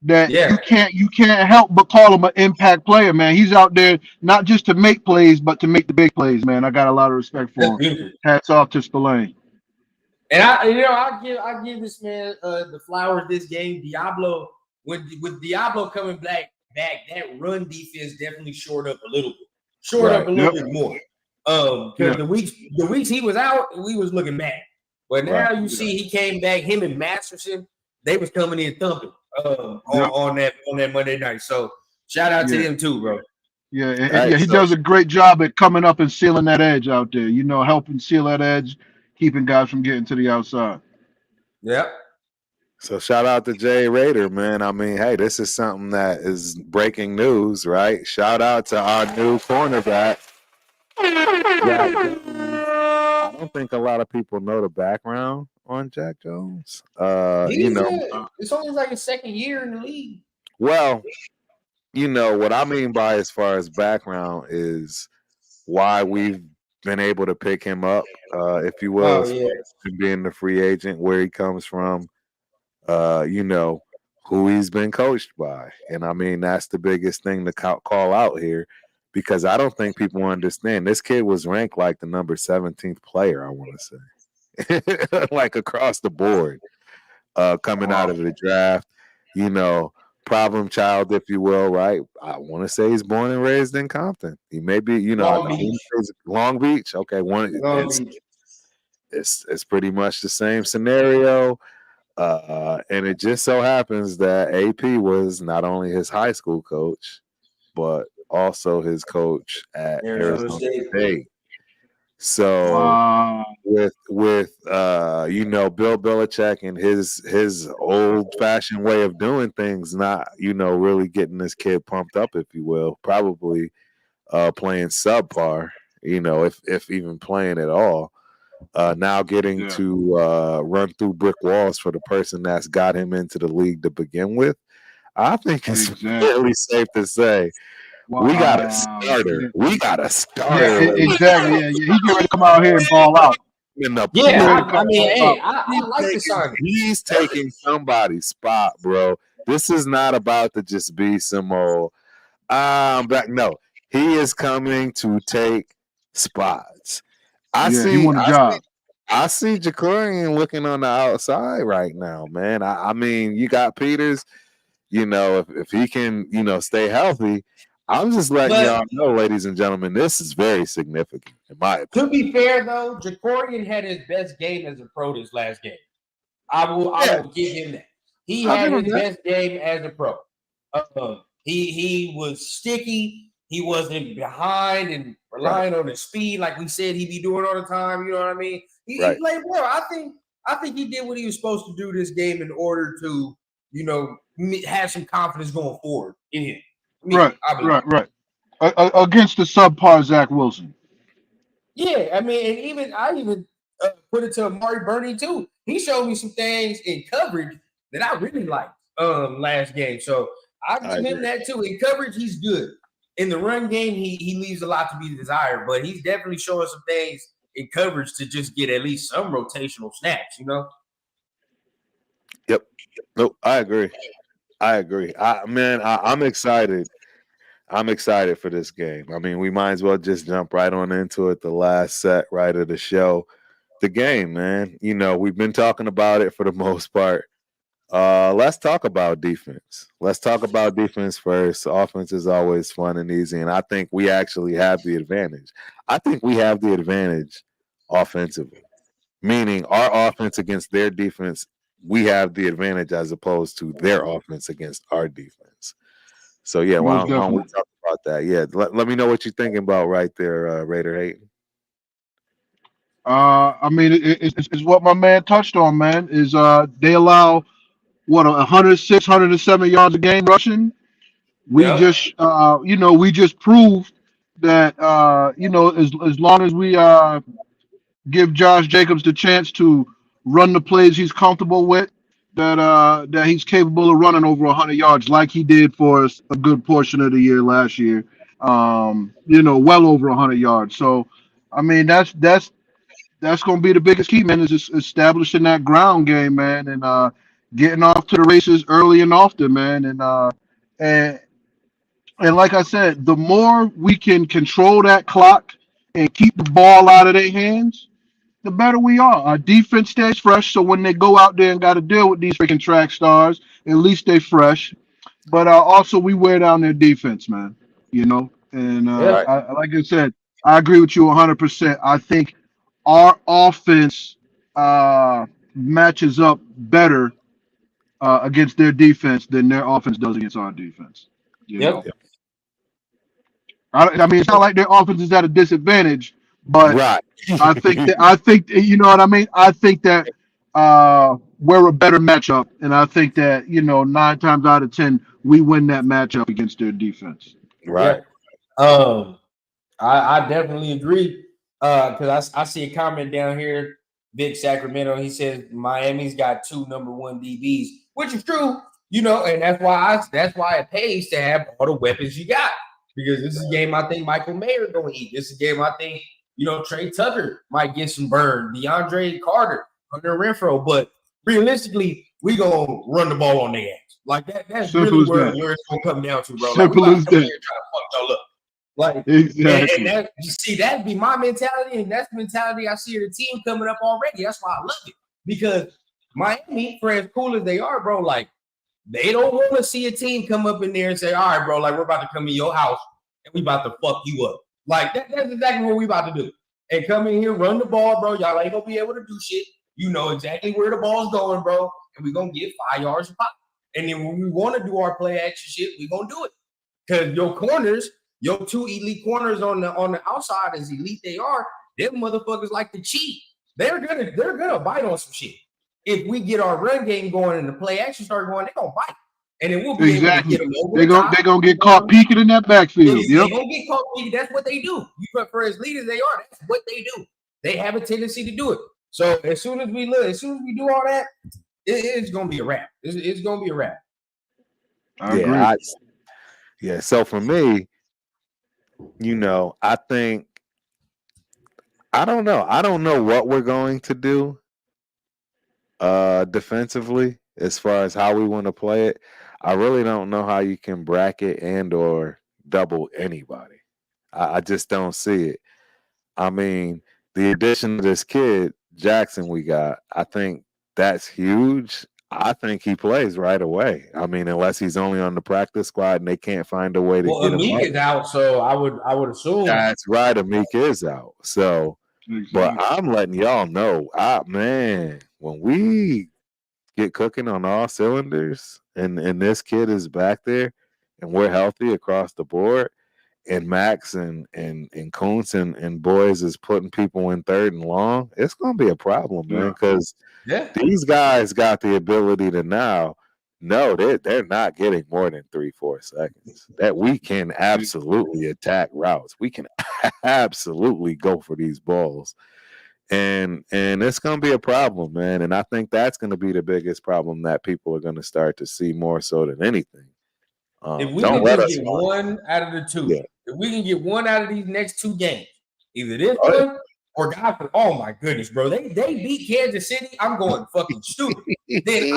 that Yeah. you can't help but call him an impact player, man. He's out there not just to make plays, but to make the big plays, man. I got a lot of respect for That's him. beautiful. Hats off to Spillane. And I give this man the flowers this game. Diablo, with Diablo coming back, that run defense definitely shored up a little bit. Bit more. Because the weeks he was out, we was looking mad. But now you see he came back, him and Masterson, they was coming in thumping on that Monday night. So shout out to them too, bro. Yeah, and, Right, he so- does a great job at coming up and sealing that edge out there. Helping seal that edge, keeping guys from getting to the outside. Yeah. So shout out to Jay Rader, man. I mean, hey, this is something that is breaking news, right? Shout out to our new cornerback. Jack Jones. I don't think a lot of people know the background on Jack Jones. It's only like his second year in the league. Well, what I mean by as far as background is why we've been able to pick him up, if you will, being the free agent, where he comes from, who he's been coached by. And I mean, that's the biggest thing to call out here, because I don't think people understand. This kid was ranked like the number 17th player, I want to say, like across the board, coming out of the draft, problem child, if you will, right? I want to say he's born and raised in Compton. He may be, Long Beach. Okay, it's pretty much the same scenario. And it just so happens that AP was not only his high school coach, but also his coach at Arizona State. So with Bill Belichick and his old fashioned way of doing things, not really getting this kid pumped up, if you will, probably playing subpar, if even playing at all. Now getting to run through brick walls for the person that's got him into the league to begin with, I think it's fairly safe to say we got a starter. We got a starter. Yeah, exactly. Yeah. He's getting ready to come out here and ball out. I like the sign. He's taking somebody's spot, bro. This is not about to just be some old back. No, he is coming to take spots. I see Jacorian looking on the outside right now, man. I mean, you got Peters, if he can, stay healthy. I'm just letting y'all know, ladies and gentlemen, this is very significant, in my opinion. To be fair, though, Jacorian had his best game as a pro this last game. I will give him that. He had his best game as a pro. He was sticky. he wasn't behind and relying on his speed like we said he'd be doing all the time. You know what I mean? He played well. I think he did what he was supposed to do this game in order to, have some confidence going forward in him. Right. Against the subpar Zach Wilson. Yeah, I mean, and I even put it to Amari Burney too. He showed me some things in coverage that I really liked last game. So I give him that too. In coverage, he's good. In the run game, he leaves a lot to be desired, but he's definitely showing some things in coverage to just get at least some rotational snaps, Yep. Nope. I agree. I'm excited. I'm excited for this game. I mean, we might as well just jump right on into it. The last set right of the show. The game, man. We've been talking about it for the most part. Let's talk about defense. Let's talk about defense first. Offense is always fun and easy, and I think we actually have the advantage. I think we have the advantage offensively, meaning our offense against their defense, we have the advantage as opposed to their offense against our defense. So, yeah, why don't we talk about that? Yeah, let me know what you're thinking about right there, Raider Hayden. I mean, it's what my man touched on, man, is they allow, 106, 107 yards a game rushing. We just, we just proved that, as long as we give Josh Jacobs the chance to run the plays he's comfortable with, that he's capable of running over 100 yards like he did for us a good portion of the year last year. Well over 100 yards. So, I mean, that's going to be the biggest key, man, is just establishing that ground game, man, and getting off to the races early and often, man, and like I said, the more we can control that clock and keep the ball out of their hands, the better we are. Our defense stays fresh, so when they go out there and got to deal with these freaking track stars, at least they fresh. But also, we wear down their defense, man. And like I said, I agree with you 100%. I think our offense matches up better against their defense than their offense does against our defense. You know? I mean, it's not like their offense is at a disadvantage, but Right. I think you know what I mean. I think that we're a better matchup, and I think that 9 times out of 10 we win that matchup against their defense. Right. Yeah. I definitely agree. Because I see a comment down here, Vic Sacramento. He says Miami's got 2 number 1 DBs, which is true. And that's why it pays to have all the weapons you got. Because this is a game I think Michael Mayer going to eat. This is a game I think Trey Tucker might get some burn. DeAndre Carter, Hunter Renfrow. But realistically, we gonna run the ball on their ass. Like that. That's Simple really where it's gonna come down to, bro. Simple like, we as about to come that. here trying to fuck y'all up. Like Exactly. and that, you see, that'd be my mentality, and that's the mentality I see of the team coming up already. That's why I love it. Because Miami, for as cool as they are, bro, like they don't want to see a team come up in there and say, all right, bro, like we're about to come in your house and we about to fuck you up. Like that's exactly what we about to do. And come in here, run the ball, bro. Y'all ain't gonna be able to do shit. You know exactly where the ball's going, bro. And we're gonna get 5 yards a pop. And then when we want to do our play action shit, we're gonna do it. Because your corners, your 2 elite corners on the outside, as elite they are, them motherfuckers like to cheat. They're gonna bite on some shit. If we get our run game going and the play action start going, they're gonna bite. And then we'll be able to get them over. They're gonna get caught peeking in that backfield. They're gonna get caught peeking. That's what they do. For as lead as they are, that's what they do. They have a tendency to do it. So as soon as we do all that, it's gonna be a wrap. It's gonna be a wrap. I agree. Yeah. So for me, I think I don't know what we're going to do defensively as far as how we want to play it. I really don't know how you can bracket and or double anybody. I just don't see it. I mean, the addition of this kid, Jackson, we got, I think that's huge. I think he plays right away. I mean, unless he's only on the practice squad and they can't find a way to get him Amik is out, so I would assume. That's right. Amik is out. So, but I'm letting y'all know, man, when we get cooking on all cylinders and this kid is back there and we're healthy across the board, Max and Kuntz and boys is putting people in third and long, it's gonna be a problem, man. Because Yeah. these guys got the ability to now know they're not getting more than 3-4 seconds. That we can absolutely attack routes. We can absolutely go for these balls. And it's gonna be a problem, man. And I think that's gonna be the biggest problem that people are gonna start to see more so than anything. If we Don't can let just us get find- one out of the two, Yeah. if we can get one out of these next two games, either this Oh, yeah. one or God, oh my goodness, bro, they beat Kansas City. I'm going fucking stupid. Then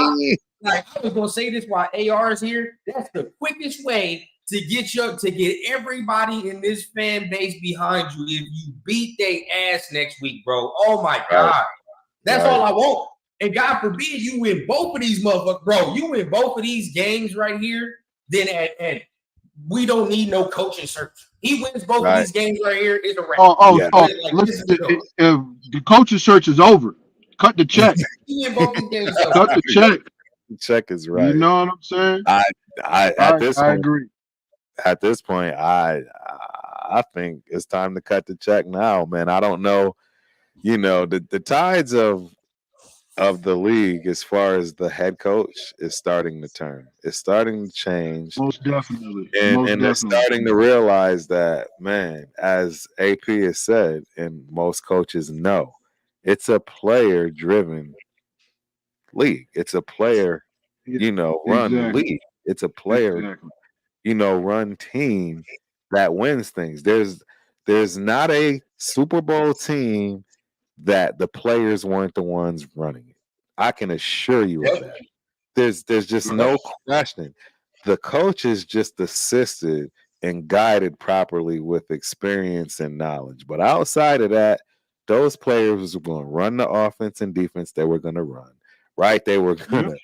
I was gonna say this while AR is here. That's the quickest way to get everybody in this fan base behind you if you beat their ass next week, bro. Oh my God. That's all I want. And God forbid you win both of these motherfuckers, bro. You win both of these games right here, then and we don't need no coaching search. He wins both of these games right here. It's a wrap. Listen, if the coaching search is over, cut the check. He win both these games. Cut the check. Check is right. You know what I'm saying? I agree. At this point, I think it's time to cut the check now, man. I don't know, the tides of the league as far as the head coach is starting to turn. It's starting to change. Most definitely. And they're starting to realize that, man, as AP has said, and most coaches know, it's a player-driven league. It's a player, run league. It's a player, run team that wins things. There's not a Super Bowl team that the players weren't the ones running it. I can assure you of that. There's just no question. The coaches just assisted and guided properly with experience and knowledge. But outside of that, those players were going to run the offense and defense they were going to run, right? They were going to,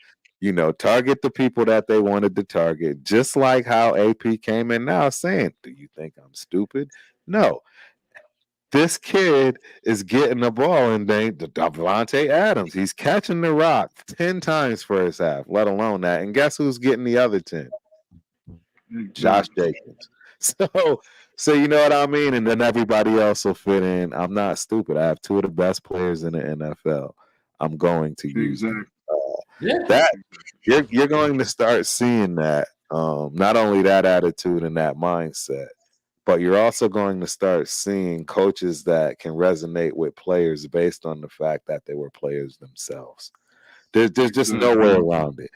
target the people that they wanted to target, just like how AP came in now saying, do you think I'm stupid? No. This kid is getting the ball and Davante Adams. He's catching the rock 10 times first half, let alone that. And guess who's getting the other 10? Josh Jacobs. So you know what I mean? And then everybody else will fit in. I'm not stupid. I have two of the best players in the NFL. I'm going to use them. That you're going to start seeing that. Not only that attitude and that mindset, but you're also going to start seeing coaches that can resonate with players based on the fact that they were players themselves. There's just no way around it.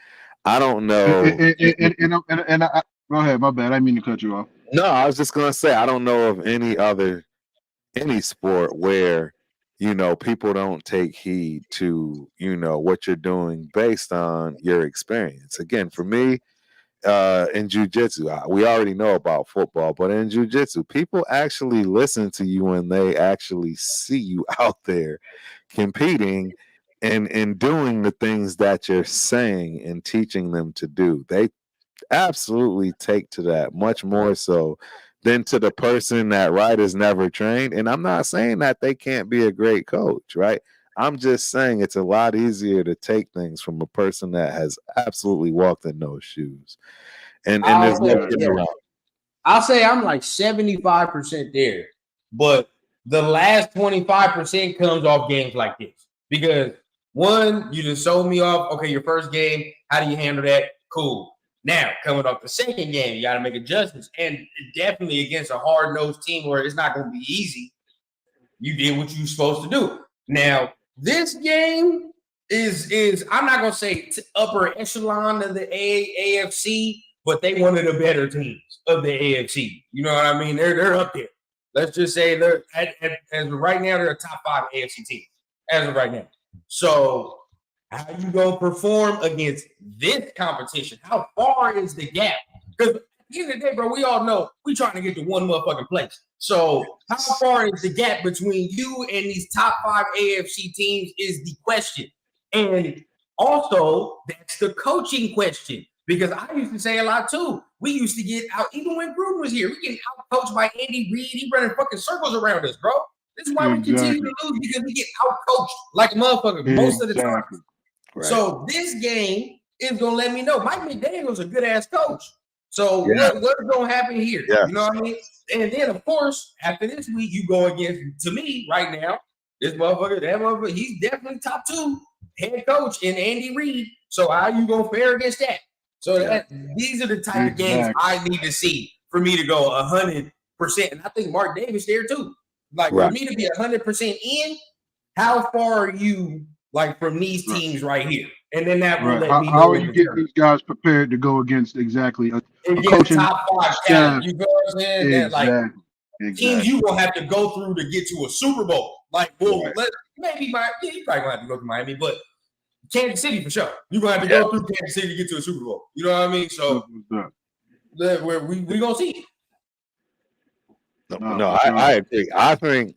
I don't know. And I, go ahead, my bad. I didn't mean to cut you off. No, I was just gonna say I don't know of any sport where people don't take heed to what you're doing based on your experience. Again, for me, in jiu-jitsu, we already know about football, but in jiu-jitsu, people actually listen to you when they actually see you out there competing and doing the things that you're saying and teaching them to do. They absolutely take to that much more so than to the person that has never trained. And I'm not saying that they can't be a great coach, right? I'm just saying it's a lot easier to take things from a person that has absolutely walked in those shoes. And there's no getting around. I'll say I'm like 75% there, but the last 25% comes off games like this. Because one, you just sold me off. Okay, your first game, how do you handle that? Cool. Now, coming off the second game, you got to make adjustments. And definitely against a hard-nosed team where it's not going to be easy, you did what you're supposed to do. Now, this game is I'm not going to say upper echelon of the AFC, but they one of the better teams of the AFC. You know what I mean? They're up there. Let's just say they're as of right now, they're a top 5 AFC team as of right now. So how you gonna perform against this competition? How far is the gap? Because at the end of the day, bro, we all know we trying to get to one motherfucking place. So how far is the gap between you and these top 5 AFC teams is the question. And also, that's the coaching question. Because I used to say a lot too. We used to get out, even when Gruden was here, we get out coached by Andy Reid. He running fucking circles around us, bro. This is why we continue to lose, because we get out coached like a motherfucker most of the time. Right. So this game is gonna let me know Mike McDaniel's a good ass coach. So Yeah. what's going to happen here? Yes. You know what I mean? And then, of course, after this week, you go against, to me, right now, this motherfucker, that motherfucker, he's definitely top 2 head coach in Andy Reid. So how you going to fare against that? So these are the type of games I need to see for me to go 100%. And I think Mark Davis there too. Like for me to be 100% in, how far are you like from these teams right here? And then that will let me know. How are you getting these guys prepared to go against exactly a coaching top 5 talent? You know what I'm saying? Exactly. That, like teams you will have to go through to get to a Super Bowl. Like, well, maybe you probably gonna have to go to Miami, but Kansas City for sure. You're gonna have to go through Kansas City to get to a Super Bowl. You know what I mean? So we gonna see. I agree.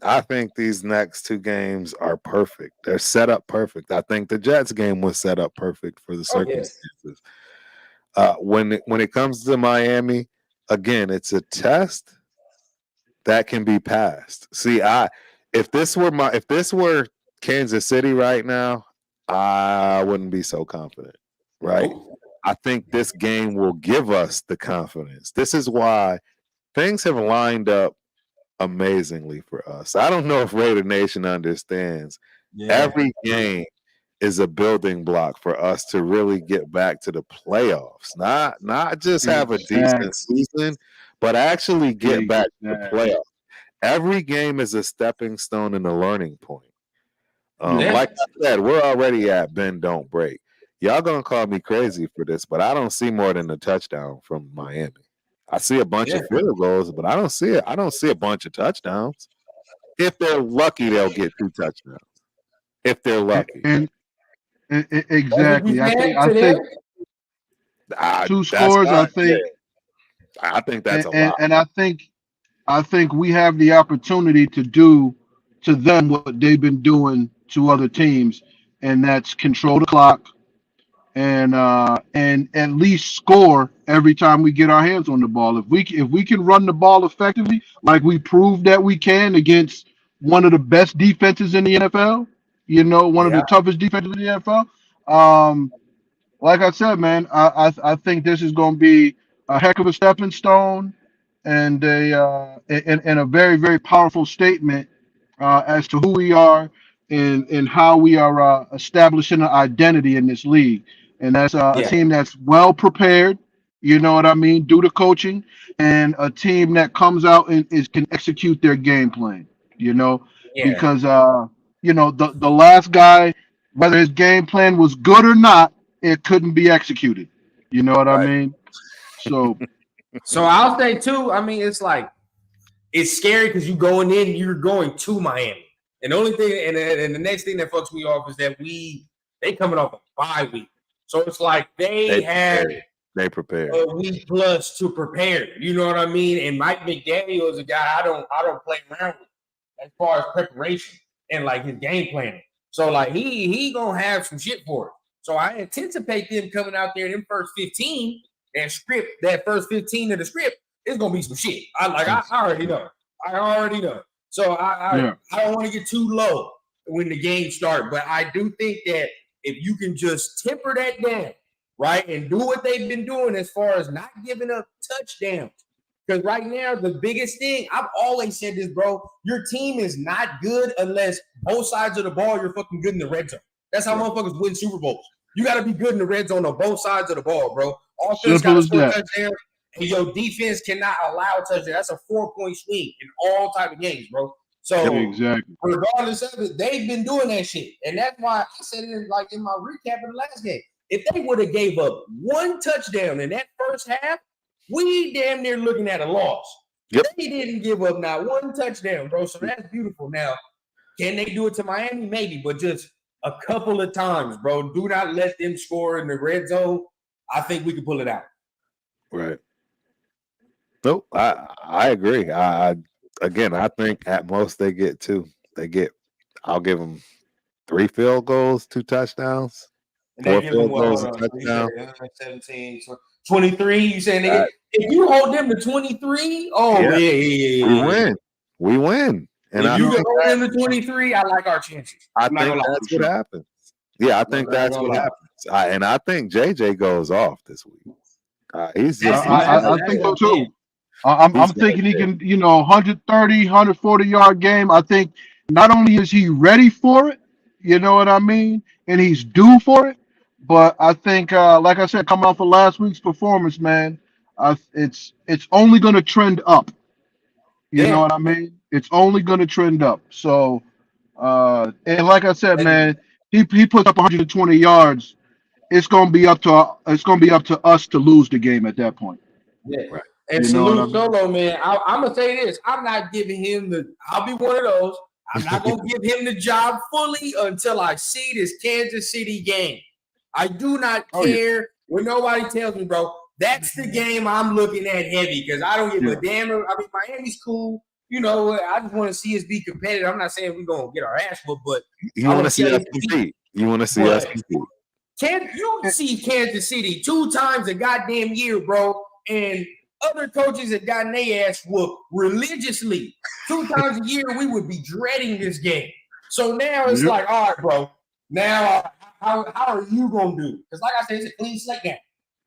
I think these next 2 games are perfect. They're set up perfect. I think the Jets game was set up perfect for the circumstances. When it comes to Miami, again, it's a test that can be passed. See, if this were Kansas City right now, I wouldn't be so confident, right? I think this game will give us the confidence. This is why things have lined up amazingly for us. I don't know if Raider Nation understands. Every game is a building block for us to really get back to the playoffs. Not just have a decent season, but actually get back to the playoffs. Every game is a stepping stone and a learning point. Like I said, we're already at bend don't break. Y'all gonna call me crazy for this, but I don't see more than a touchdown from Miami. I see a bunch of field goals, but I don't see it. I don't see a bunch of touchdowns. If they're lucky, they'll get 2 touchdowns. If they're lucky, and exactly, I think 2 scores. I think that's a lot. And I think we have the opportunity to do to them what they've been doing to other teams, and that's control the clock and at least score every time we get our hands on the ball. If we can run the ball effectively, like we proved that we can against one of the best defenses in the NFL, one of the toughest defenses in the NFL. Like I said, man, I think this is going to be a heck of a stepping stone and a very, very powerful statement as to who we are and how we are establishing an identity in this league. And that's a team that's well prepared, you know what I mean, due to coaching, and a team that comes out and can execute their game plan, because the last guy, whether his game plan was good or not, it couldn't be executed. You know what I mean? So I'll say too, I mean, it's like it's scary because you're going to Miami. And the only thing and the next thing that fucks me off is that they coming off a bye week. So it's like they prepared a week plus to prepare. You know what I mean? And Mike McDaniel is a guy I don't play around with as far as preparation and like his game planning. So like he gonna have some shit for it. So I anticipate them coming out there in them first 15 and that first 15 of the script is gonna be some shit. I already know. So I don't want to get too low when the game starts, but I do think that if you can just temper that down, right, and do what they've been doing as far as not giving up touchdowns. Because right now, the biggest thing, I've always said this, bro, your team is not good unless both sides of the ball, you're fucking good in the red zone. That's how motherfuckers win Super Bowls. You got to be good in the red zone on both sides of the ball, bro. Offense got to score touchdowns, and your defense cannot allow touchdowns. That's a 4-point swing in all type of games, bro. So regardless of it, they've been doing that shit. And that's why I said it in my recap of the last game. If they would have gave up 1 touchdown in that first half, we damn near looking at a loss. They didn't give up not 1 touchdown, bro. So that's beautiful. Now, can they do it to Miami? Maybe, but just a couple of times, bro. Do not let them score in the red zone. I think we can pull it out. Right. Nope. I agree. Again, I think at most they get 2. I'll give them 3 field goals, 2 touchdowns. 4 field goals, a touchdown. 17, 23. You saying if you hold them to 23? Oh, yeah. We win. And if you can hold them to 23, I like our chances. I think that's what happens. Yeah, I think that's what happens. I think JJ goes off this week. He's That's just. the- He's that's- I that's think so what too. I'm I'm He's thinking he right can, 130, 140 yard game. I think not only is he ready for it, you know what I mean, and he's due for it, but I think, like I said, coming off of last week's performance, man, it's only going to trend up. You know Yeah. what I mean? It's only going to trend up. So, and like I said, And- man, he puts up 120 yards. It's going to be up to us to lose the game at that point. Yeah. Right. And You know what salute I mean? Solo, man. I'm gonna say this. I'm not giving him I'll be one of those. I'm not gonna give him the job fully until I see this Kansas City game. I do not Oh, yeah. care when nobody tells me, bro. That's the game I'm looking at heavy because I don't give a damn. I mean, Miami's cool. I just want to see us be competitive. I'm not saying we're gonna get our ass whooped, but You I want to wanna see see us us compete. You want to see us But- compete. can you see Kansas City 2 times a goddamn year, bro? And other coaches have gotten their ass whooped religiously 2 times a year. We would be dreading this game. So now it's Yep. like, all right, bro. Now how are you gonna do? Because like I said, it's a clean slate game.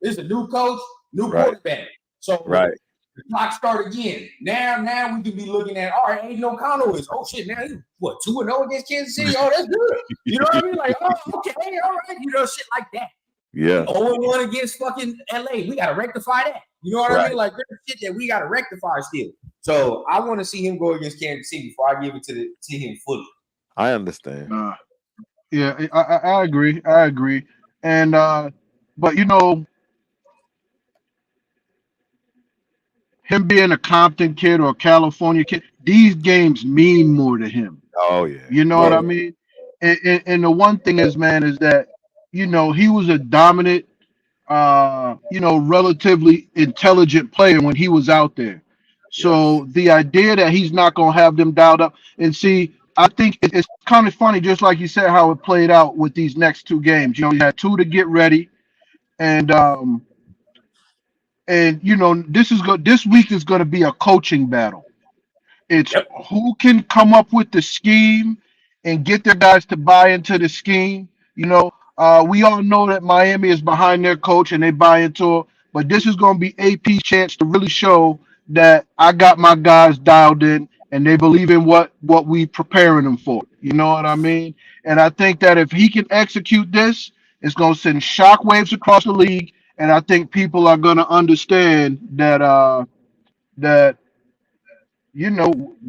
It's a new coach, new Right. quarterback. So Right. the clock start again. Now we can be looking at, all right, Aiden O'Connell is, oh shit, now he's what, 2-0 against Kansas City? Oh, that's good. You know what I mean? Like, oh, okay, all right, shit like that. Yeah. 0-1 against fucking LA. We gotta rectify that. You know what I Right. mean? Like there's shit that we gotta rectify still. So I want to see him go against Kansas City before I give it to him fully. I understand. Yeah, I agree. I agree. And but him being a Compton kid or a California kid, these games mean more to him. Oh yeah. You know what Yeah. I mean? And the one thing is, man, is that he was a dominant, relatively intelligent player when he was out there. So the idea that he's not gonna have them dialed up, and see, I think it's kind of funny, just like you said, how it played out with these next 2 games. You had 2 to get ready, and this week is going to be a coaching battle. It's who can come up with the scheme and get their guys to buy into the scheme. We all know that Miami is behind their coach and they buy into it, but this is going to be AP's chance to really show that I got my guys dialed in and they believe in what we preparing them for. You know what I mean? And I think that if he can execute this, it's going to send shockwaves across the league, and I think people are going to understand that we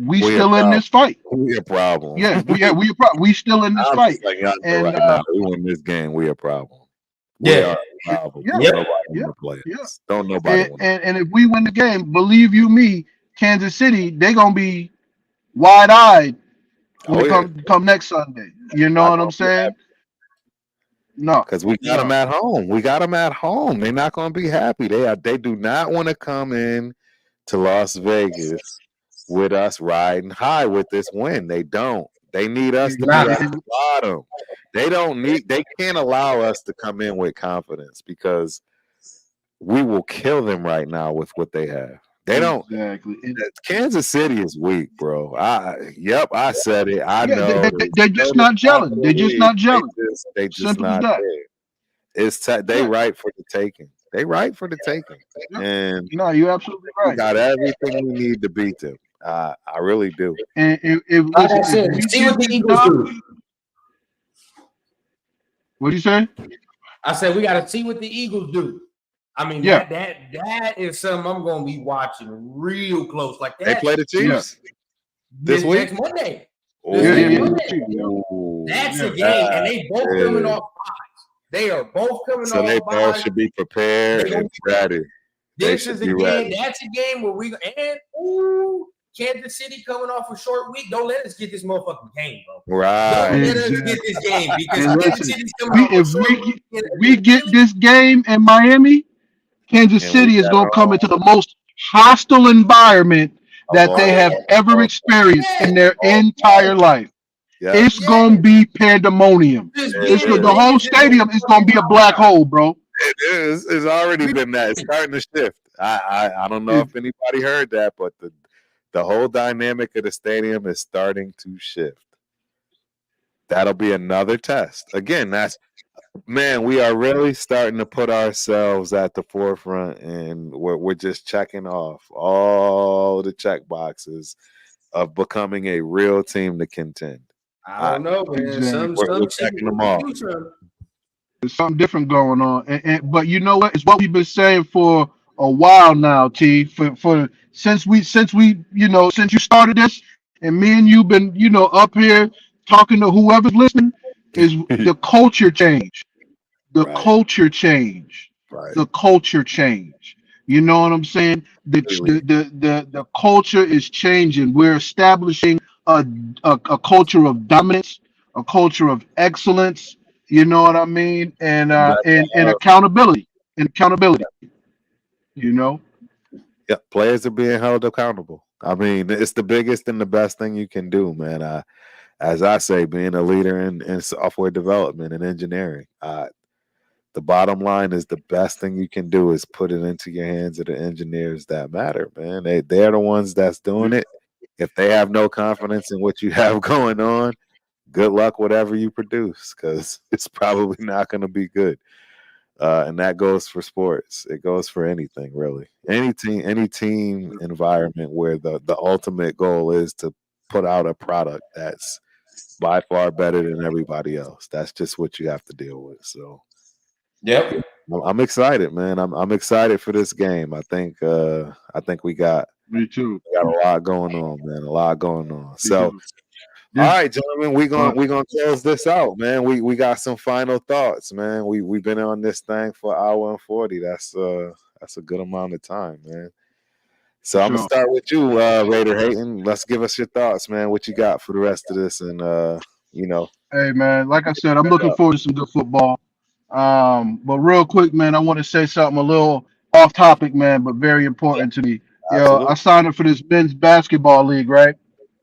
We a still in problem. this fight. We a problem. Yeah, we still in this I'm fight. just like y'all know And, right now. We win this game. We a problem. We Yeah. are a problem. Yeah. Don't Yeah. nobody Yeah. want to play Yeah. us. Don't nobody want to. And if we win the game, believe you me, Kansas City, they're gonna be wide eyed when Oh, it yeah. come next Sunday. You know I what know I'm saying? No. Because we got them at home. We got them at home. They're not going to be happy. They do not want to come in to Las Vegas with us riding high with this win. They don't. They need us to be Nah. at the bottom. They can't allow us to come in with confidence because we will kill them right now with what they have. They don't. Exactly. Kansas City is weak, bro. I said it. I Yeah, know. they're just not gelling. They're just not gelling. They just Simple as not that. there. They Yeah. right for the taking. They right for the taking. Yeah. And No, you're absolutely we right. got everything we need to beat them. I really do. And if Like I listen, said, if we see get what the this Eagles done, do. what'd you say? I said we gotta see what the Eagles do. I mean, Yeah. that is something I'm gonna be watching real close. Like They that play the Chiefs this this week? next Monday. Ooh. Yeah. That's a game, and they both coming Yeah. off buys. They are both coming So off they both buys. should be prepared They and ready. They This should is a be game. ready. That's a game where Kansas City coming off a short week. Don't let us get this motherfucking game, bro. Right. Don't let us get this game because And Kansas listen, City's coming off a if short week. we get this game in Miami, Kansas And City we is got going our to come own- into the most hostile environment that Oh, they have yeah. ever experienced in their entire life. Yeah. It's going to be pandemonium. Just It get It's it. the whole stadium is going to be a black hole, bro. It is. It's already been that. It's starting to shift. I don't know if anybody heard that, but the whole dynamic of the stadium is starting to shift. That'll be another test. Again, that's Man, we are really starting to put ourselves at the forefront, and we're just checking off all the check boxes of becoming a real team to contend. I don't know, man. Exactly. We're Some checking shit them in the off. future. There's something different going on. But you know what? It's what we've been saying for a while now, T. For since since you started this, and me and you been up here talking to whoever's listening, is the culture change. The Right, culture change. right. The culture change. You know what I'm saying? Completely. The culture is changing. We're establishing a culture of dominance, a culture of excellence. You know what I mean? That's And accountability. And accountability. You know? yeah, players are being held accountable. I mean, it's the biggest and the best thing you can do, man. As I say, being a leader in software development and engineering, the bottom line is the best thing you can do is put it into your hands of the engineers that matter, man. They're the ones that's doing it. If they have no confidence in what you have going on, good luck whatever you produce, because it's probably not going to be good. And that goes for sports. It goes for anything, really. Any team environment where the ultimate goal is to put out a product that's by far better than everybody else. That's just what you have to deal with. So Yep. I'm excited, man. I'm excited for this game. I think we got Me too. a lot going on, man. A lot going on. Me So too. all This right, gentlemen, we gonna close this out, man. We got some final thoughts, man. We've been on this thing for an hour and 40. That's a good amount of time, man. So for I'm gonna sure. start with you, Raider Hayton. Let's give us your thoughts, man. What you got for the rest of this, and you know, Hey man, like I said, I'm wrap it looking up. forward to some good football. But real quick, man, I want to say something a little off topic, man, but very Yeah, important to me. Yo, I absolutely. signed up for this men's basketball league, right?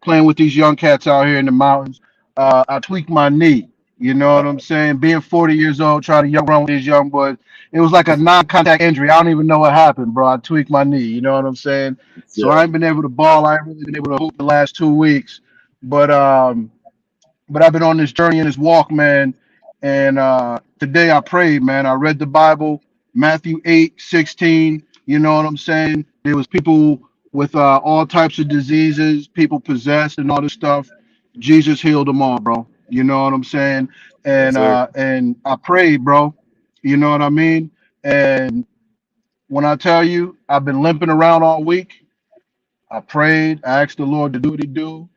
Playing with these young cats out here in the mountains. I tweaked my knee. You know what I'm saying? Being 40 years old, trying to young run with these young boys. It was like a non-contact injury. I don't even know what happened, bro. I tweaked my knee. You know what I'm saying? So I Yeah. ain't been able to ball. I ain't really been able to hoop the last 2 weeks. But I've been on this journey and this walk, man. And today I prayed, man. I read the Bible, Matthew 8:16. You know what I'm saying? There was people with all types of diseases, people possessed and all this stuff. Jesus healed them all, bro. You know what I'm saying? Yes, sir. And I prayed, bro. You know what I mean? And when I tell you, I've been limping around all week. I prayed. I asked the Lord to do what He do.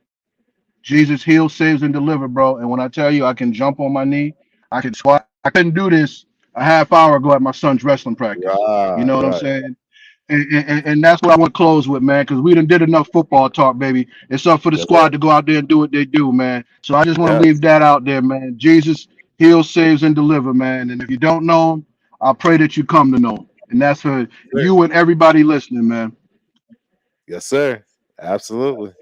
Jesus heals, saves, and delivers, bro. And when I tell you I can jump on my knee, I can squat. I couldn't do this a half hour ago at my son's wrestling practice. You Right, know what I'm right. saying? And that's what I want to close with, man, because we done did enough football talk, baby. It's up for the Yes, sir. squad to go out there and do what they do, man. So I just want to Yes, leave that out there, man. Jesus heals, saves, and delivers, man. And if you don't know him, I pray that you come to know him. And that's for sir. you and everybody listening, man. Yes, sir. Absolutely.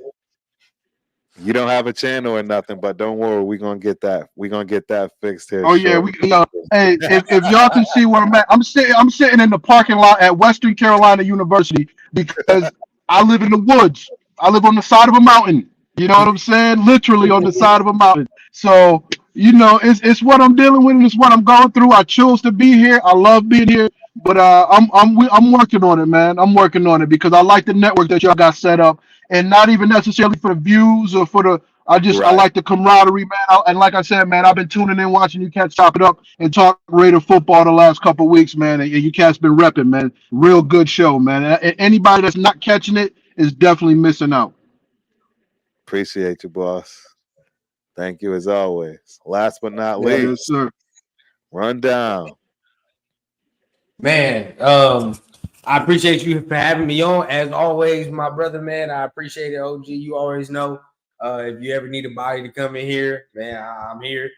You don't have a channel or nothing, but don't worry, we're gonna get that. We're gonna get that fixed here Oh yeah, we shortly. hey, if y'all can see where I'm at, I'm sitting in the parking lot at Western Carolina University because I live in the woods. I live on the side of a mountain. You know what I'm saying? Literally on the side of a mountain. So, it's what I'm dealing with and it's what I'm going through. I chose to be here. I love being here. But I'm working on it, man. I'm working on it because I like the network that y'all got set up, and not even necessarily for the views or for the I Right. like the camaraderie, man. And like I said, man, I've been tuning in, watching you cats chop it up and talk Raider football the last couple of weeks, man. And you cats been repping, man. Real good show, man. Anybody that's not catching it is definitely missing out. Appreciate you, boss. Thank you as always. Last but not Yep. Yes, least, sir. rundown. Man, I appreciate you for having me on. As always, my brother, man, I appreciate it, OG. You always know if you ever need a body to come in here, man, I'm here.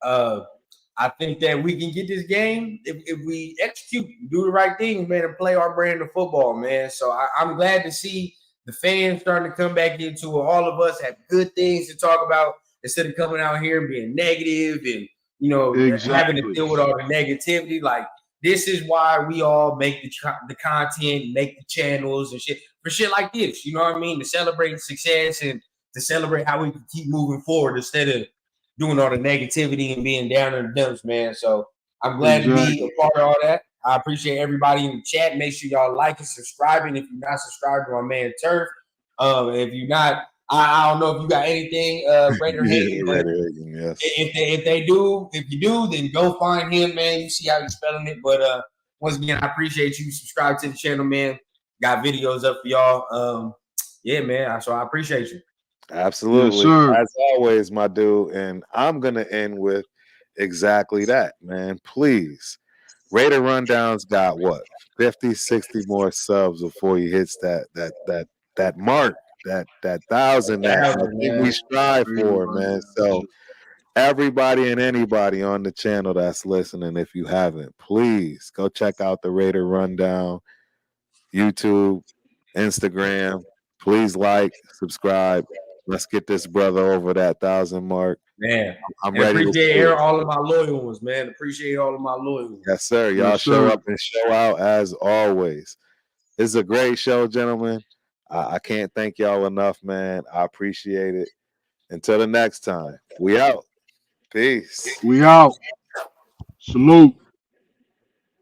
I think that we can get this game if we execute, do the right things, man, and play our brand of football, man. So I'm glad to see the fans starting to come back into it. All of us have good things to talk about instead of coming out here and being negative and having to Exactly. deal with all the negativity. Like, this is why we all make the content, make the channels and shit for shit like this. You know what I mean? To celebrate success and to celebrate how we can keep moving forward instead of doing all the negativity and being down in the dumps, man. So I'm glad to be Exactly. a part of all that. I appreciate everybody in the chat. Make sure y'all like and subscribing if you're not subscribed to my man Turf. If you're not, I don't know if you got anything, Raider Hagen, but Raider Hagen, yes. if you do, then go find him, man. You see how he's spelling it. But once again, I appreciate you. Subscribe to the channel, man. Got videos up for y'all. Yeah, man. So I appreciate you. Absolutely. Yes, sir. As always, my dude. And I'm gonna end with exactly that, man. Please. Raider Rundown's got what 50, 60 more subs before he hits that mark, that 1,000 that I think we strive for, man. So everybody and anybody on the channel that's listening, if you haven't, please go check out the Raider Rundown, YouTube, Instagram. Please like, subscribe. Let's get this brother over that 1,000 mark. Man, I'm and ready. appreciate all of my loyal ones, man. Appreciate all of my loyal ones. Yes, sir. Y'all Yes, show sir. up and show out as always. It's a great show, gentlemen. I can't thank y'all enough, man. I appreciate it. Until the next time, we out. Peace. We out. Salute.